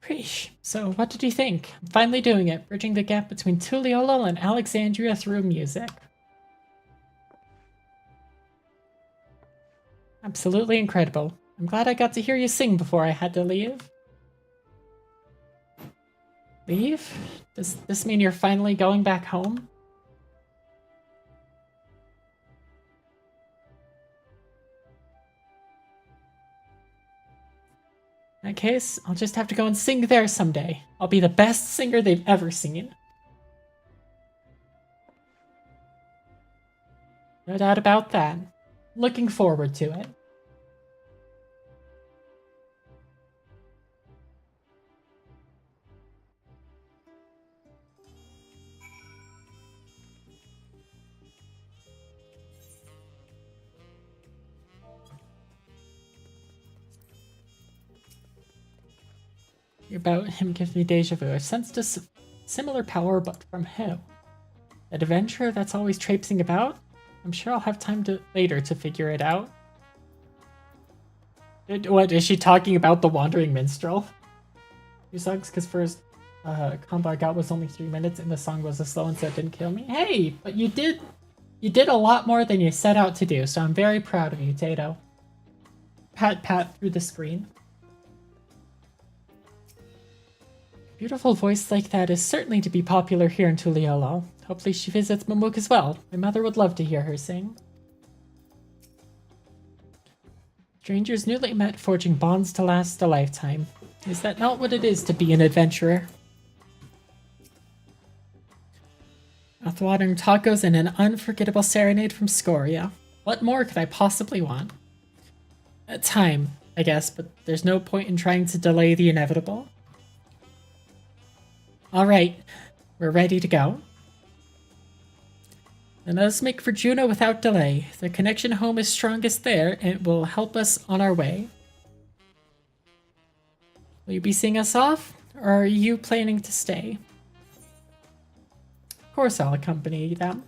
Preesh. So, what did you think? I'm finally doing it, bridging the gap between Tuliolo and Alexandria through music. Absolutely incredible. I'm glad I got to hear you sing before I had to leave. Leave? Does this mean you're finally going back home? In that case, I'll just have to go and sing there someday. I'll be the best singer they've ever seen. No doubt about that. Looking forward to it. About him gives me deja vu. I sensed a similar power, but from who? That adventurer that's always traipsing about? I'm sure I'll have time later to figure it out. What, is she talking about the Wandering Minstrel? Who sucks because first combo I got was only 3 minutes and the song was a slow one, so it didn't kill me. Hey, but you did a lot more than you set out to do, so I'm very proud of you, Tato. Pat through the screen. Beautiful voice like that is certainly to be popular here in Tuliolo. Hopefully she visits Mamuk as well. My mother would love to hear her sing. Strangers newly met, forging bonds to last a lifetime. Is that not what it is to be an adventurer? Mouth-watering tacos and an unforgettable serenade from Scoria. What more could I possibly want? Time, I guess, but there's no point in trying to delay the inevitable. Alright, we're ready to go. Then let's make for Juneau without delay. The connection home is strongest there, and it will help us on our way. Will you be seeing us off, or are you planning to stay? Of course I'll accompany them.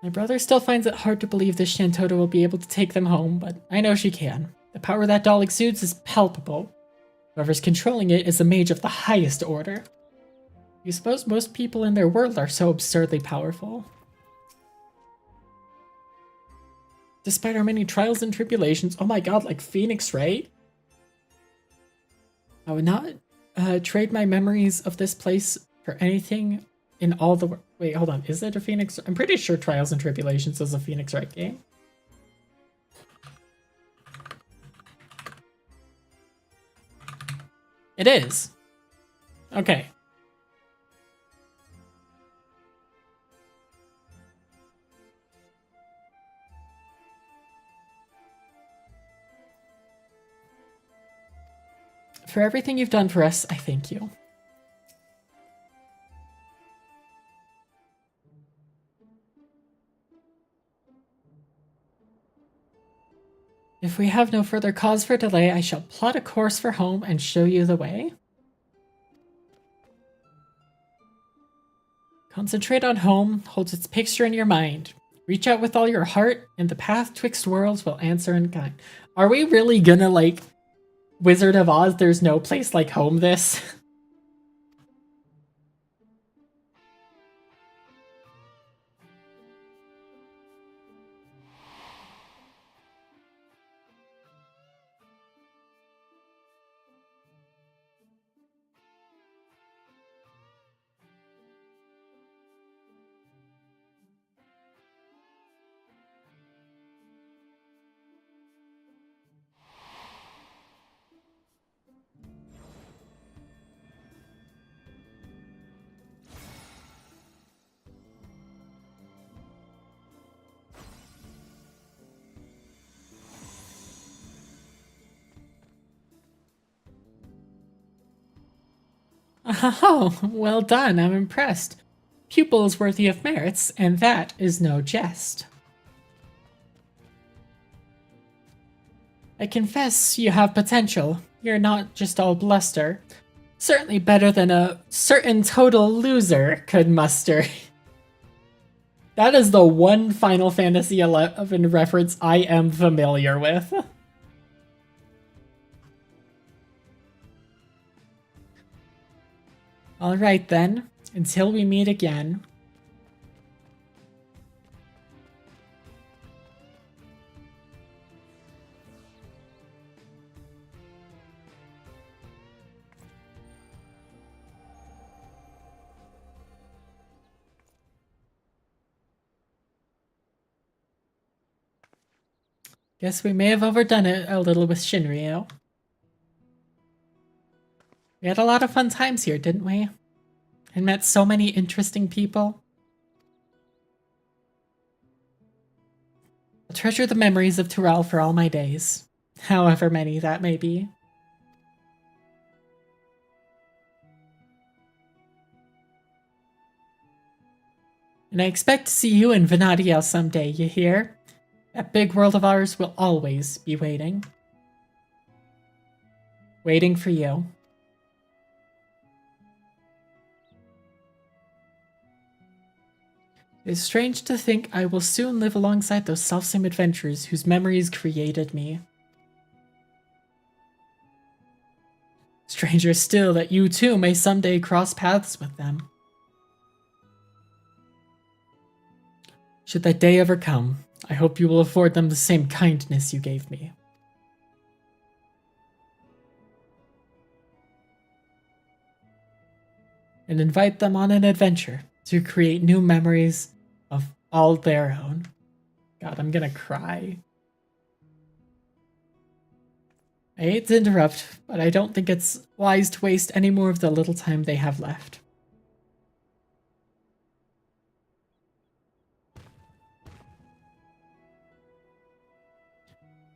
My brother still finds it hard to believe this Shantota will be able to take them home, but I know she can. The power that doll exudes is palpable. Whoever's controlling it is a mage of the highest order. You suppose most people in their world are so absurdly powerful? Despite our many trials and tribulations, oh my god, like Phoenix, right? I would not trade my memories of this place for anything in all the world. Wait, hold on, is it a Phoenix? I'm pretty sure Trials and Tribulations is a Phoenix Wright game. It is. Okay. For everything you've done for us, I thank you. If we have no further cause for delay, I shall plot a course for home and show you the way. Concentrate on home, hold its picture in your mind. Reach out with all your heart, and the path twixt worlds will answer in kind. Are we really gonna, like, Wizard of Oz, there's no place like home this? Oh, well done, I'm impressed. Pupil is worthy of merits, and that is no jest. I confess you have potential. You're not just all bluster. Certainly better than a certain total loser could muster. That is the one Final Fantasy XI reference I am familiar with. Alright then, until we meet again. Guess we may have overdone it a little with Shinryu. We had a lot of fun times here, didn't we? And met so many interesting people. I'll treasure the memories of Tural for all my days, however many that may be. And I expect to see you in Vanadiel someday, you hear? That big world of ours will always be waiting. Waiting for you. It's strange to think I will soon live alongside those selfsame adventurers whose memories created me. Stranger still that you too may someday cross paths with them. Should that day ever come, I hope you will afford them the same kindness you gave me. And invite them on an adventure to create new memories of all their own. God, I'm gonna cry. I hate to interrupt, but I don't think it's wise to waste any more of the little time they have left.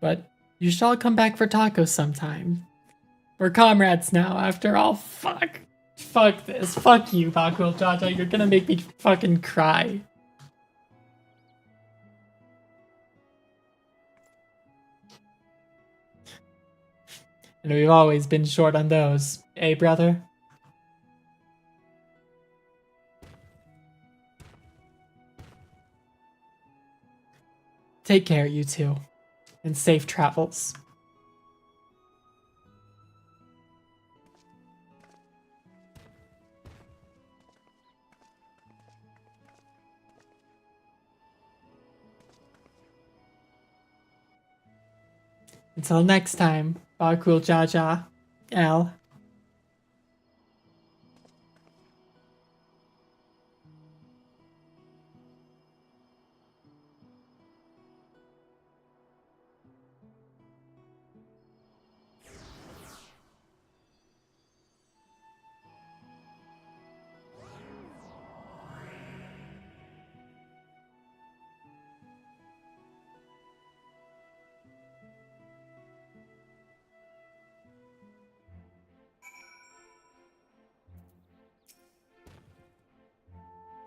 But you shall come back for tacos sometime. We're comrades now, after all. Fuck. Fuck this. Fuck you, Bakuo Jaja. You're gonna make me fucking cry. And we've always been short on those, eh, brother? Take care, you two. And safe travels. Until next time, Bakuo Jaja, L.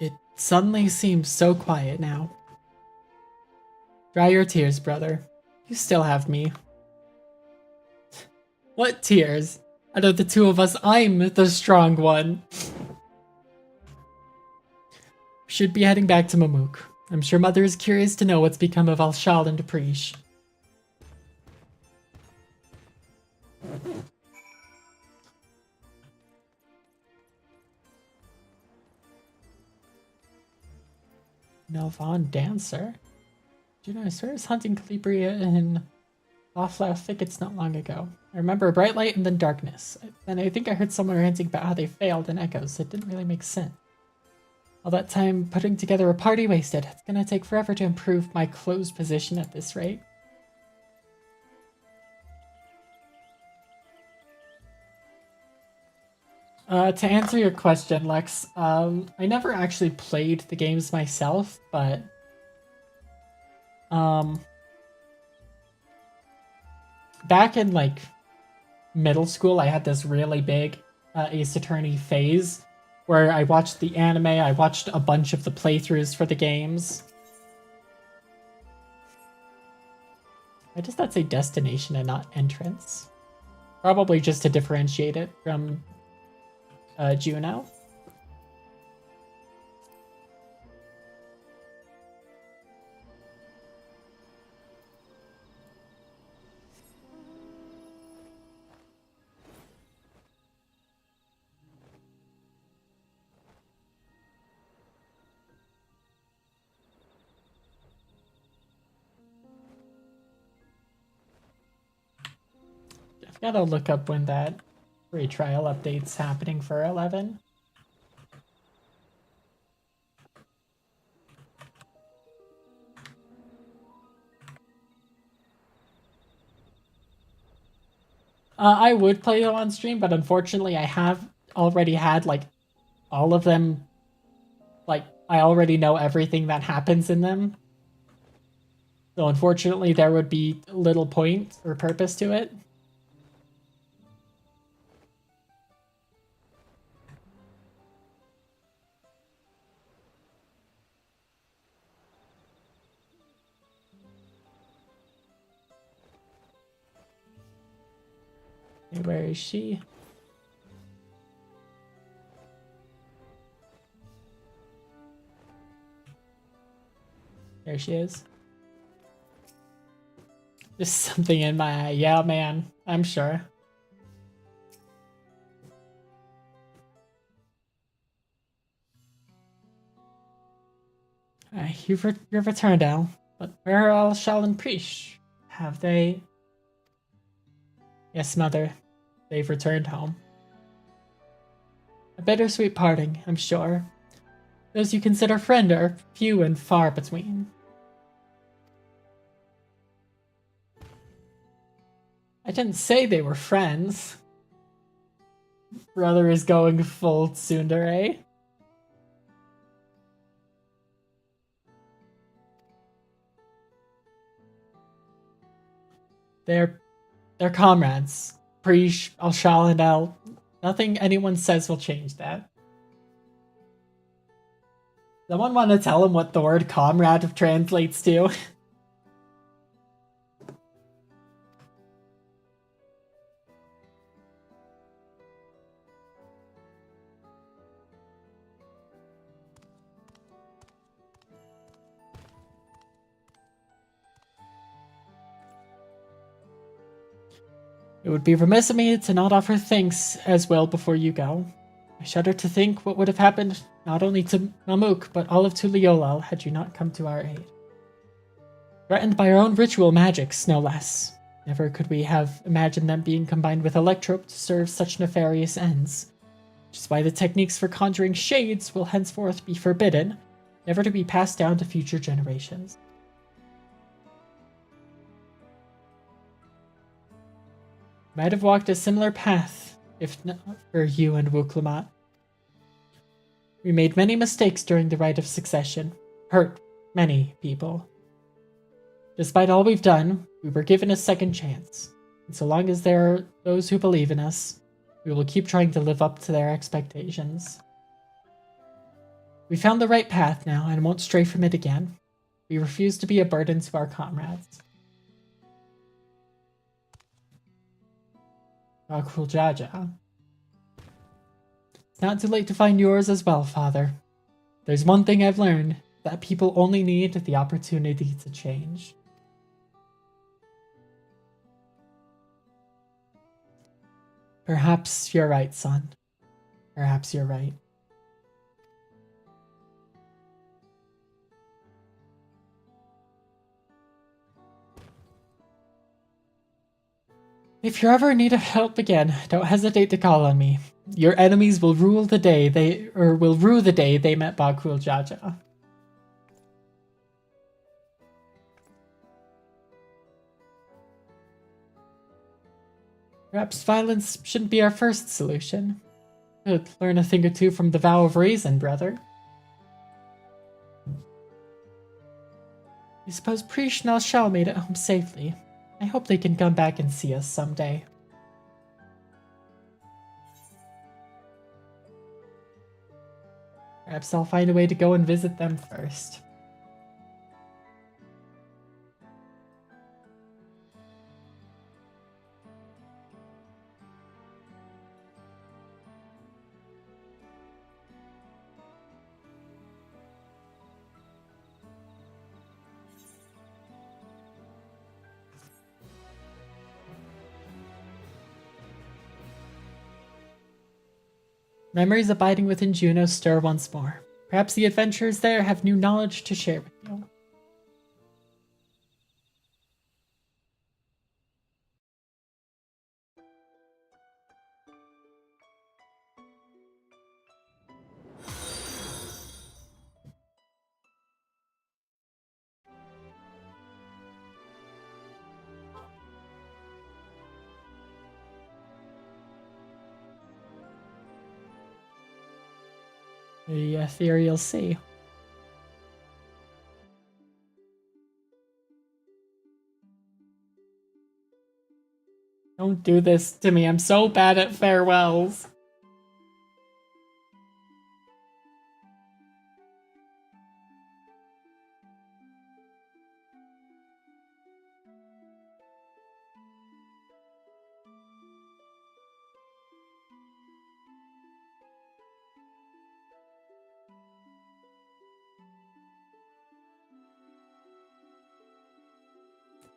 It suddenly seems so quiet now. Dry your tears, brother. You still have me. What tears? Out of the two of us, I'm the strong one. Should be heading back to Mamook. I'm sure Mother is curious to know what's become of Alshal and Depreesh. Nelvon Dancer? Do you know, I swear I was hunting Calibria in Offlow thickets not long ago. I remember a bright light and then darkness. And I think I heard someone ranting about how they failed in echoes. It didn't really make sense. All that time putting together a party wasted. It's gonna take forever to improve my closed position at this rate. To answer your question, Lex, I never actually played the games myself, but back in like middle school, I had this really big Ace Attorney phase where I watched the anime, I watched a bunch of the playthroughs for the games. Why does that say destination and not entrance? Probably just to differentiate it from Juno. I've got to look up when that free trial update's happening for 11. I would play them on stream, but unfortunately I have already had like all of them. Like, I already know everything that happens in them. So unfortunately there would be little point or purpose to it. Okay, where is she? There she is. Just something in my eye. Yeah, man. I'm sure. You've returned, Al. But where are Al Shal and Preesh? Have they? Yes, Mother. They've returned home. A bittersweet parting, I'm sure. Those you consider friend are few and far between. I didn't say they were friends. Brother is going full tsundere. They're comrades. Preesh, Al-Shal, and Al. Nothing anyone says will change that. Someone want to tell him what the word comrade translates to? It would be remiss of me to not offer thanks as well before you go. I shudder to think what would have happened not only to Mamuk, but all of Tuliolal had you not come to our aid. Threatened by our own ritual magics, no less. Never could we have imagined them being combined with Electrope to serve such nefarious ends. Which is why the techniques for conjuring shades will henceforth be forbidden, never to be passed down to future generations. Might have walked a similar path, if not for you and Wuklamat. We made many mistakes during the rite of succession, hurt many people. Despite all we've done, we were given a second chance, and so long as there are those who believe in us, we will keep trying to live up to their expectations. We found the right path now and won't stray from it again. We refuse to be a burden to our comrades. Cool Jaja. It's not too late to find yours as well, Father. There's one thing I've learned, that people only need the opportunity to change. Perhaps you're right, son. Perhaps you're right. If you ever need help again, don't hesitate to call on me. Your enemies will rue the day they met Bagul Jaja. Perhaps violence shouldn't be our first solution. Could learn a thing or two from the vow of reason, brother. I suppose Preesh and Al-Shal made it home safely. I hope they can come back and see us someday. Perhaps I'll find a way to go and visit them first. Memories abiding within Juno stir once more. Perhaps the adventurers there have new knowledge to share with you. The ethereal sea. Don't do this to me. I'm so bad at farewells.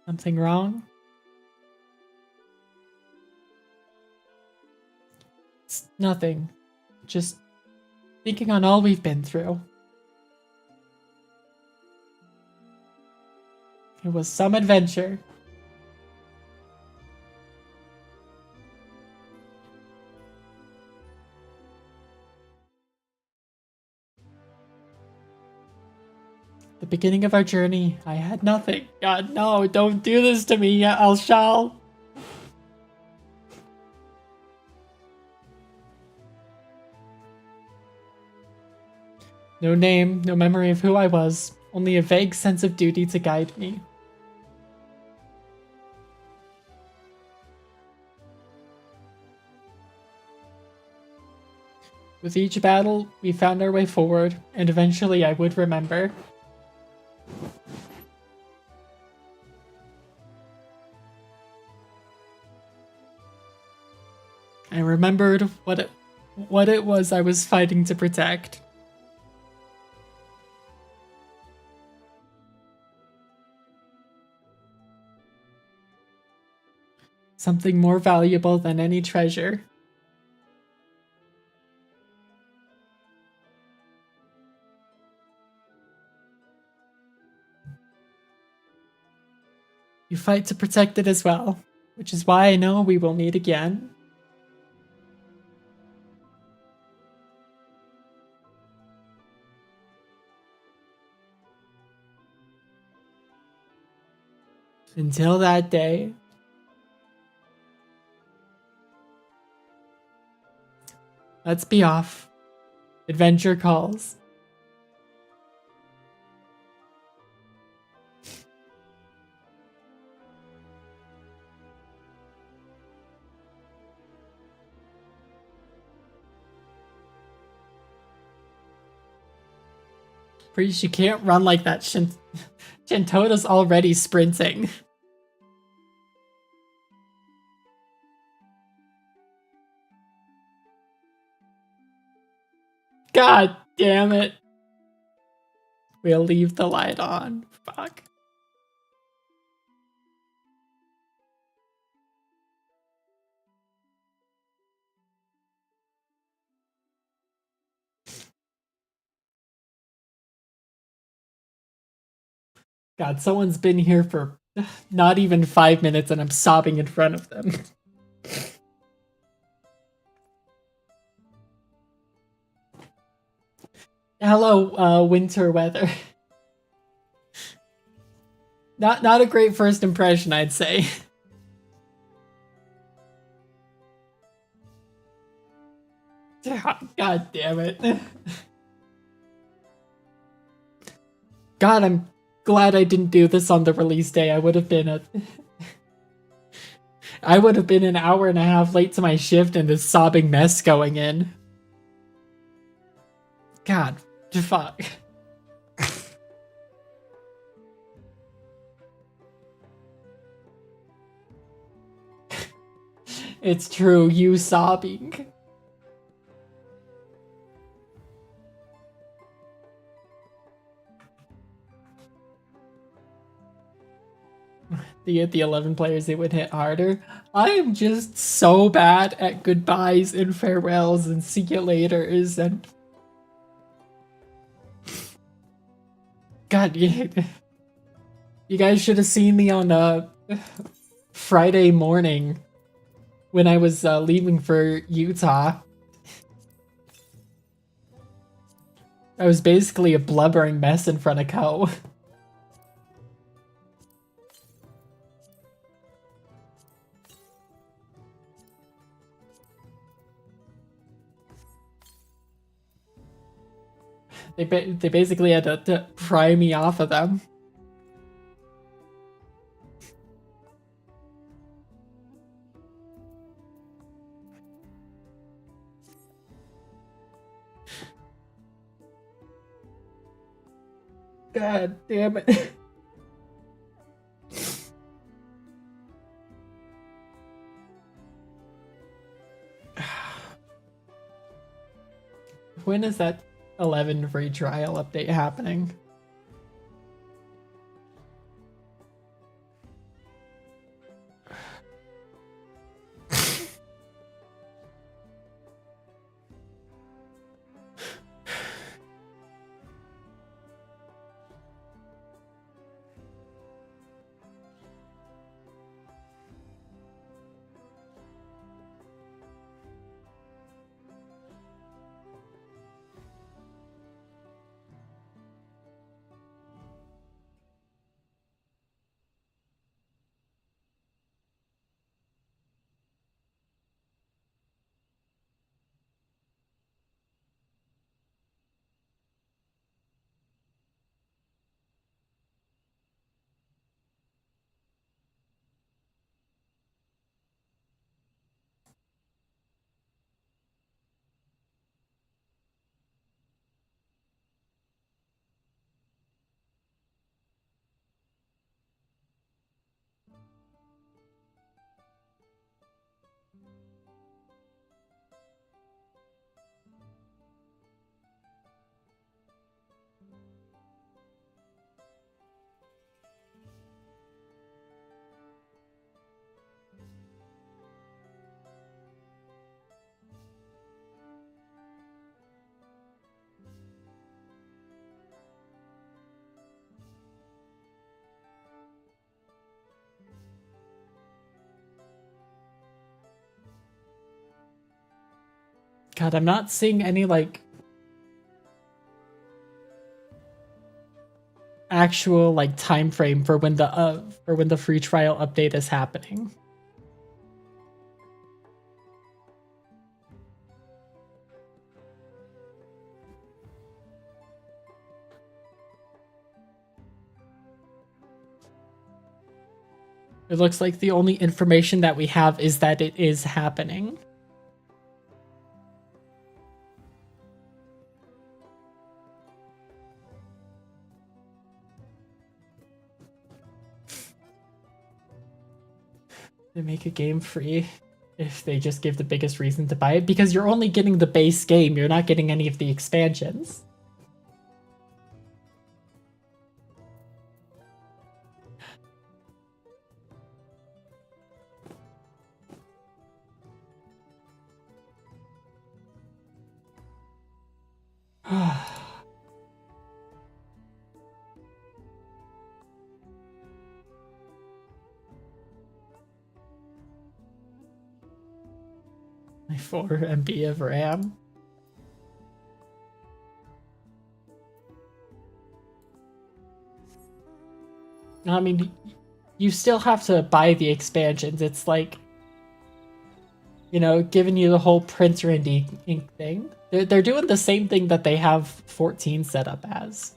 Something wrong? It's nothing. Just thinking on all we've been through. It was some adventure. The beginning of our journey, I had nothing. God, no, don't do this to me, Al Shal. No name, no memory of who I was, only a vague sense of duty to guide me. With each battle, we found our way forward, and eventually I would remember. I remembered what it was I was fighting to protect. Something more valuable than any treasure. You fight to protect it as well, which is why I know we will meet again. Until that day. Let's be off. Adventure calls. Priest, you can't run like that. Shintoda's already sprinting. God damn it. We'll leave the light on. Fuck. God, someone's been here for not even 5 minutes and I'm sobbing in front of them. Hello, winter weather. Not a great first impression, I'd say. God damn it. God, I'm glad I didn't do this on the release day. I would have been an hour and a half late to my shift and this sobbing mess going in. God, fuck. It's true, you sobbing. The 11 players, it would hit harder. I am just so bad at goodbyes and farewells and see you laters and... God, you guys should have seen me on Friday morning when I was leaving for Utah. I was basically a blubbering mess in front of Ko. They basically had to pry me off of them. God damn it. When is that 11 free trial update happening? God, I'm not seeing any, like, actual, like, time frame for when the free trial update is happening. It looks like the only information that we have is that it is happening. They make a game free if they just give the biggest reason to buy it, because you're only getting the base game, you're not getting any of the expansions. My 4 MB of RAM. I mean, you still have to buy the expansions. It's like, you know, giving you the whole printer and ink thing. They're doing the same thing that they have 14 set up as.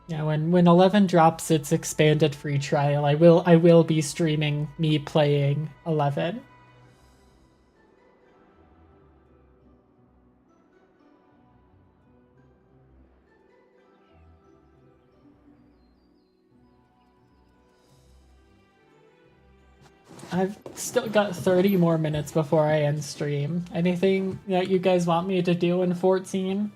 Yeah, when 11 drops its expanded free trial, I will be streaming me playing 11. I've still got 30 more minutes before I end stream. Anything that you guys want me to do in 14?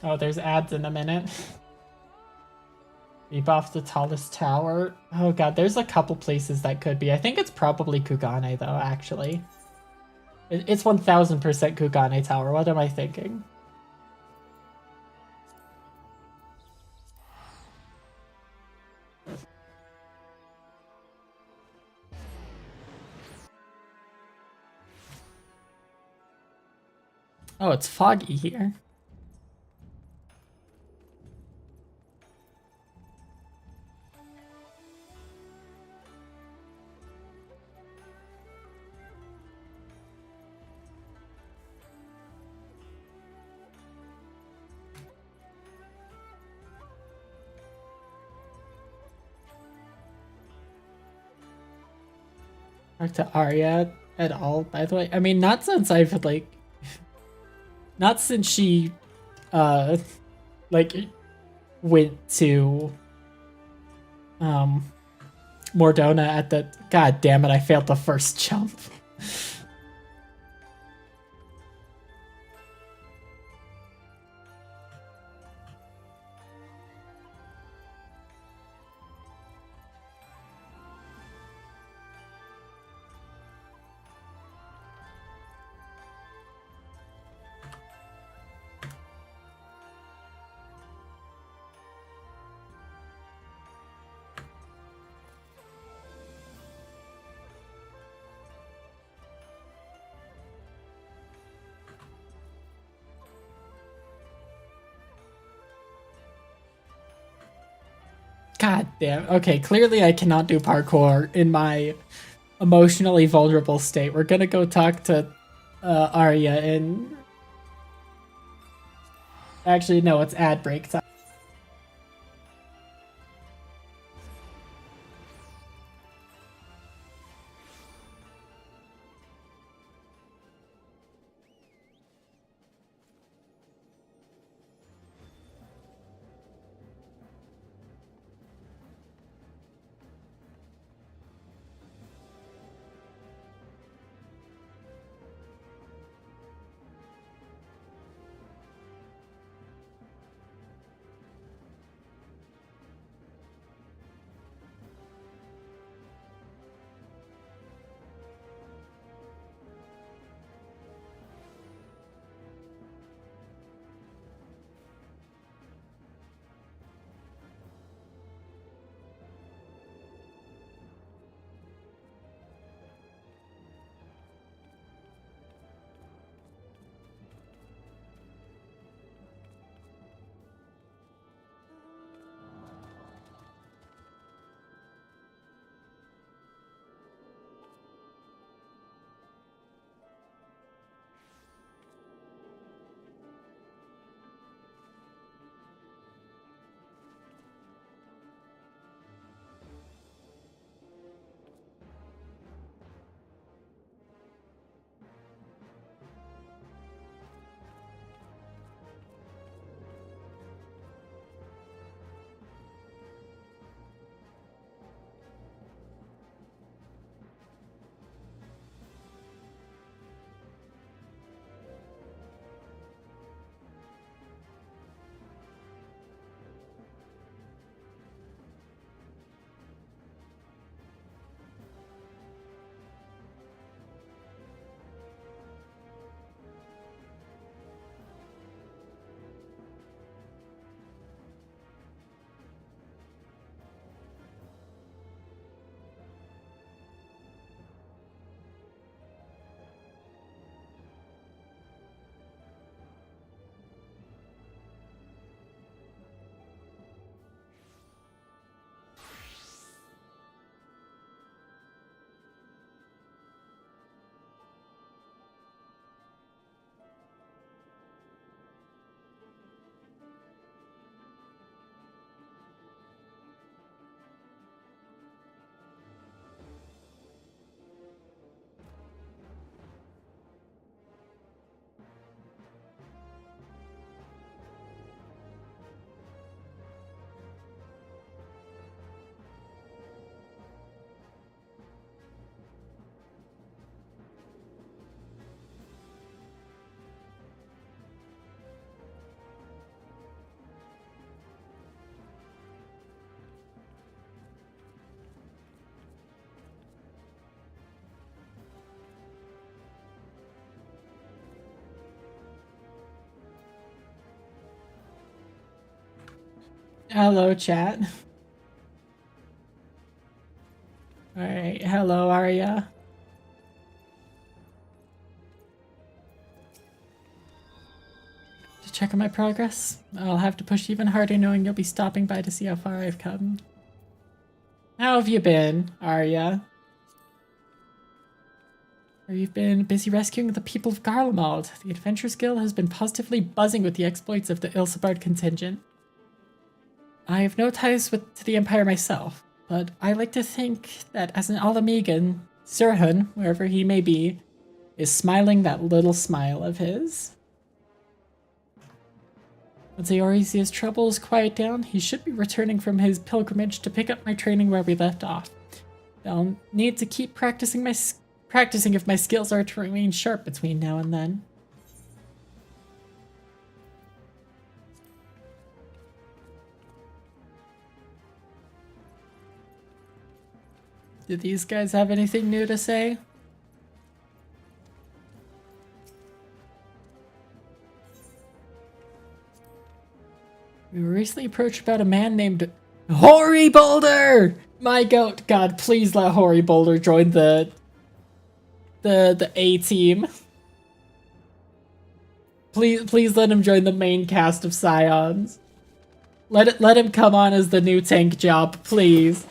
Oh, there's ads in a minute. Leap off the tallest tower. Oh god, there's a couple places that could be. I think it's probably Kugane though, actually. It's 1000% Kugane Tower. What am I thinking? Oh, it's foggy here. Talk to Arya at all, by the way. I mean, not since I've, like... Not since she, like, went to, Mordona at the... God damn it, I failed the first jump. God damn. Okay, clearly I cannot do parkour in my emotionally vulnerable state. We're gonna go talk to Arya and... Actually, no, it's ad break time. Hello, chat. Alright, hello, Arya. Just checking my progress. I'll have to push even harder knowing you'll be stopping by to see how far I've come. How have you been, Arya? You've been busy rescuing the people of Garlemald. The Adventurers Guild has been positively buzzing with the exploits of the Usabi contingent. I have no ties to the Empire myself, but I like to think that as an Alamegan, Sirhun, wherever he may be, is smiling that little smile of his. Once Eorzea's troubles quiet down, he should be returning from his pilgrimage to pick up my training where we left off. I'll need to keep practicing if my skills are to remain sharp between now and then. Did these guys have anything new to say? We were recently approached about a man named Hoary Boulder! My goat, God, please let Hoary Boulder join the A team. Please let him join the main cast of Scions. Let him come on as the new tank job, please.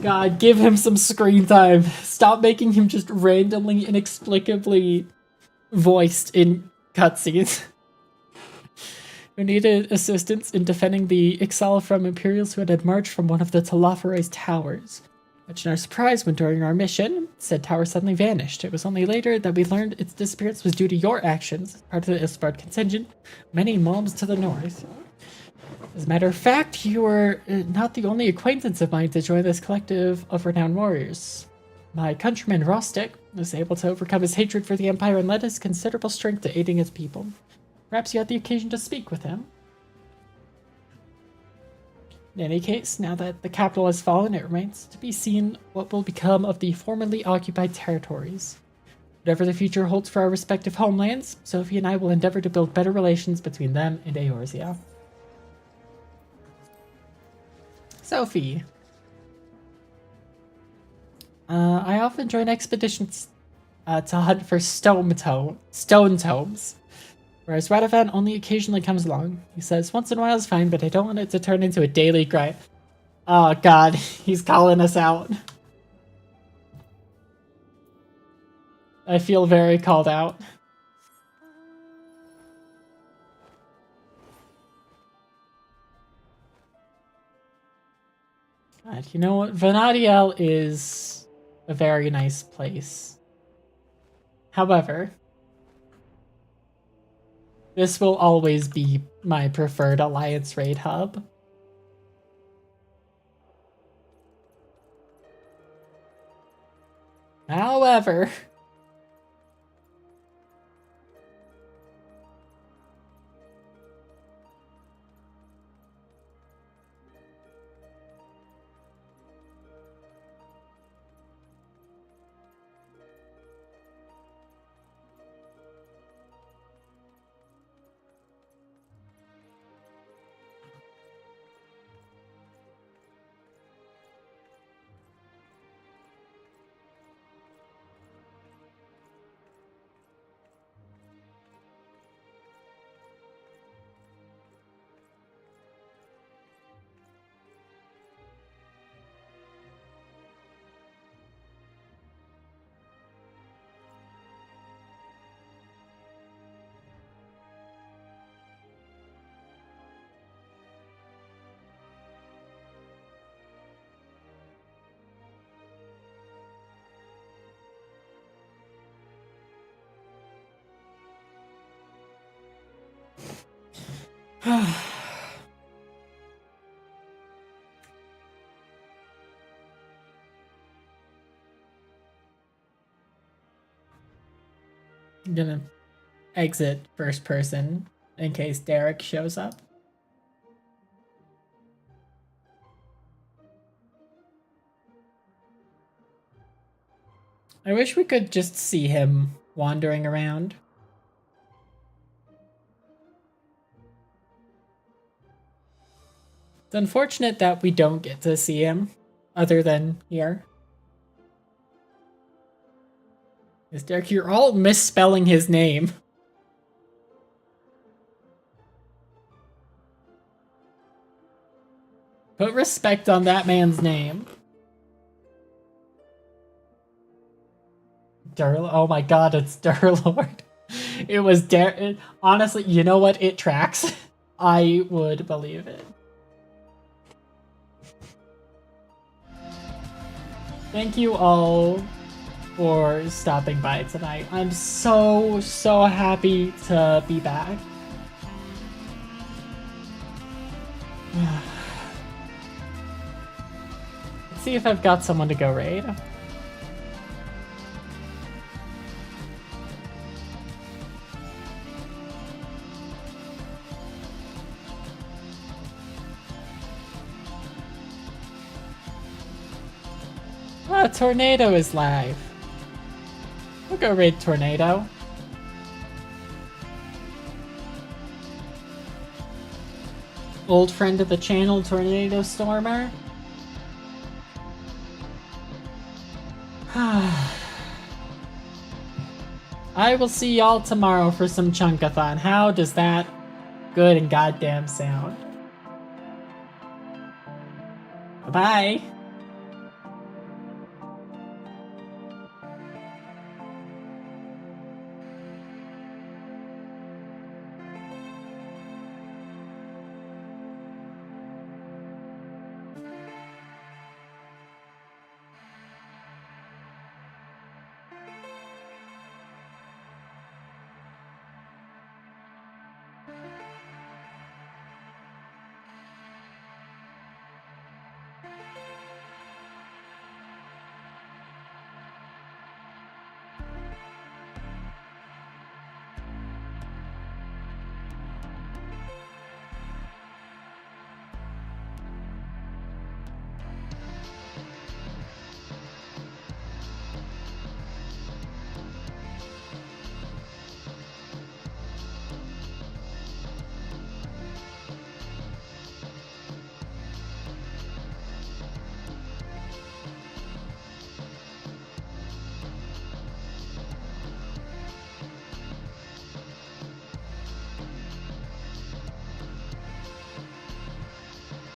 God, give him some screen time. Stop making him just randomly, inexplicably voiced in cutscenes. We needed assistance in defending the Ixala from Imperials who had marched from one of the Talafaroi's towers. Much to our surprise, when during our mission, said tower suddenly vanished. It was only later that we learned its disappearance was due to your actions, as part of the Usabi contingent, many moms to the north. As a matter of fact, you were not the only acquaintance of mine to join this collective of renowned warriors. My countryman Rostic was able to overcome his hatred for the Empire and led his considerable strength to aiding his people. Perhaps you had the occasion to speak with him. In any case, now that the capital has fallen, it remains to be seen what will become of the formerly occupied territories. Whatever the future holds for our respective homelands, Sophie and I will endeavor to build better relations between them and Eorzea. Sophie. I often join expeditions to hunt for stone tomes. Whereas Radovan only occasionally comes along. He says, once in a while is fine, but I don't want it to turn into a daily grind. Oh god, he's calling us out. I feel very called out. God, you know what? Vanadiel is a very nice place. However, this will always be my preferred Alliance raid hub. However, I'm gonna exit first person in case Derek shows up. I wish we could just see him wandering around. It's unfortunate that we don't get to see him other than here. Yes, Derek, you're all misspelling his name. Put respect on that man's name. Oh my god, it's Durlord. It was honestly, you know what? It tracks. I would believe it. Thank you all for stopping by tonight. I'm so happy to be back. Let's see if I've got someone to go raid. Oh, Tornado is live. We'll go raid Tornado. Old friend of the channel, Tornado Stormer. I will see y'all tomorrow for some Chunkathon. How does that good and goddamn sound? Bye-bye.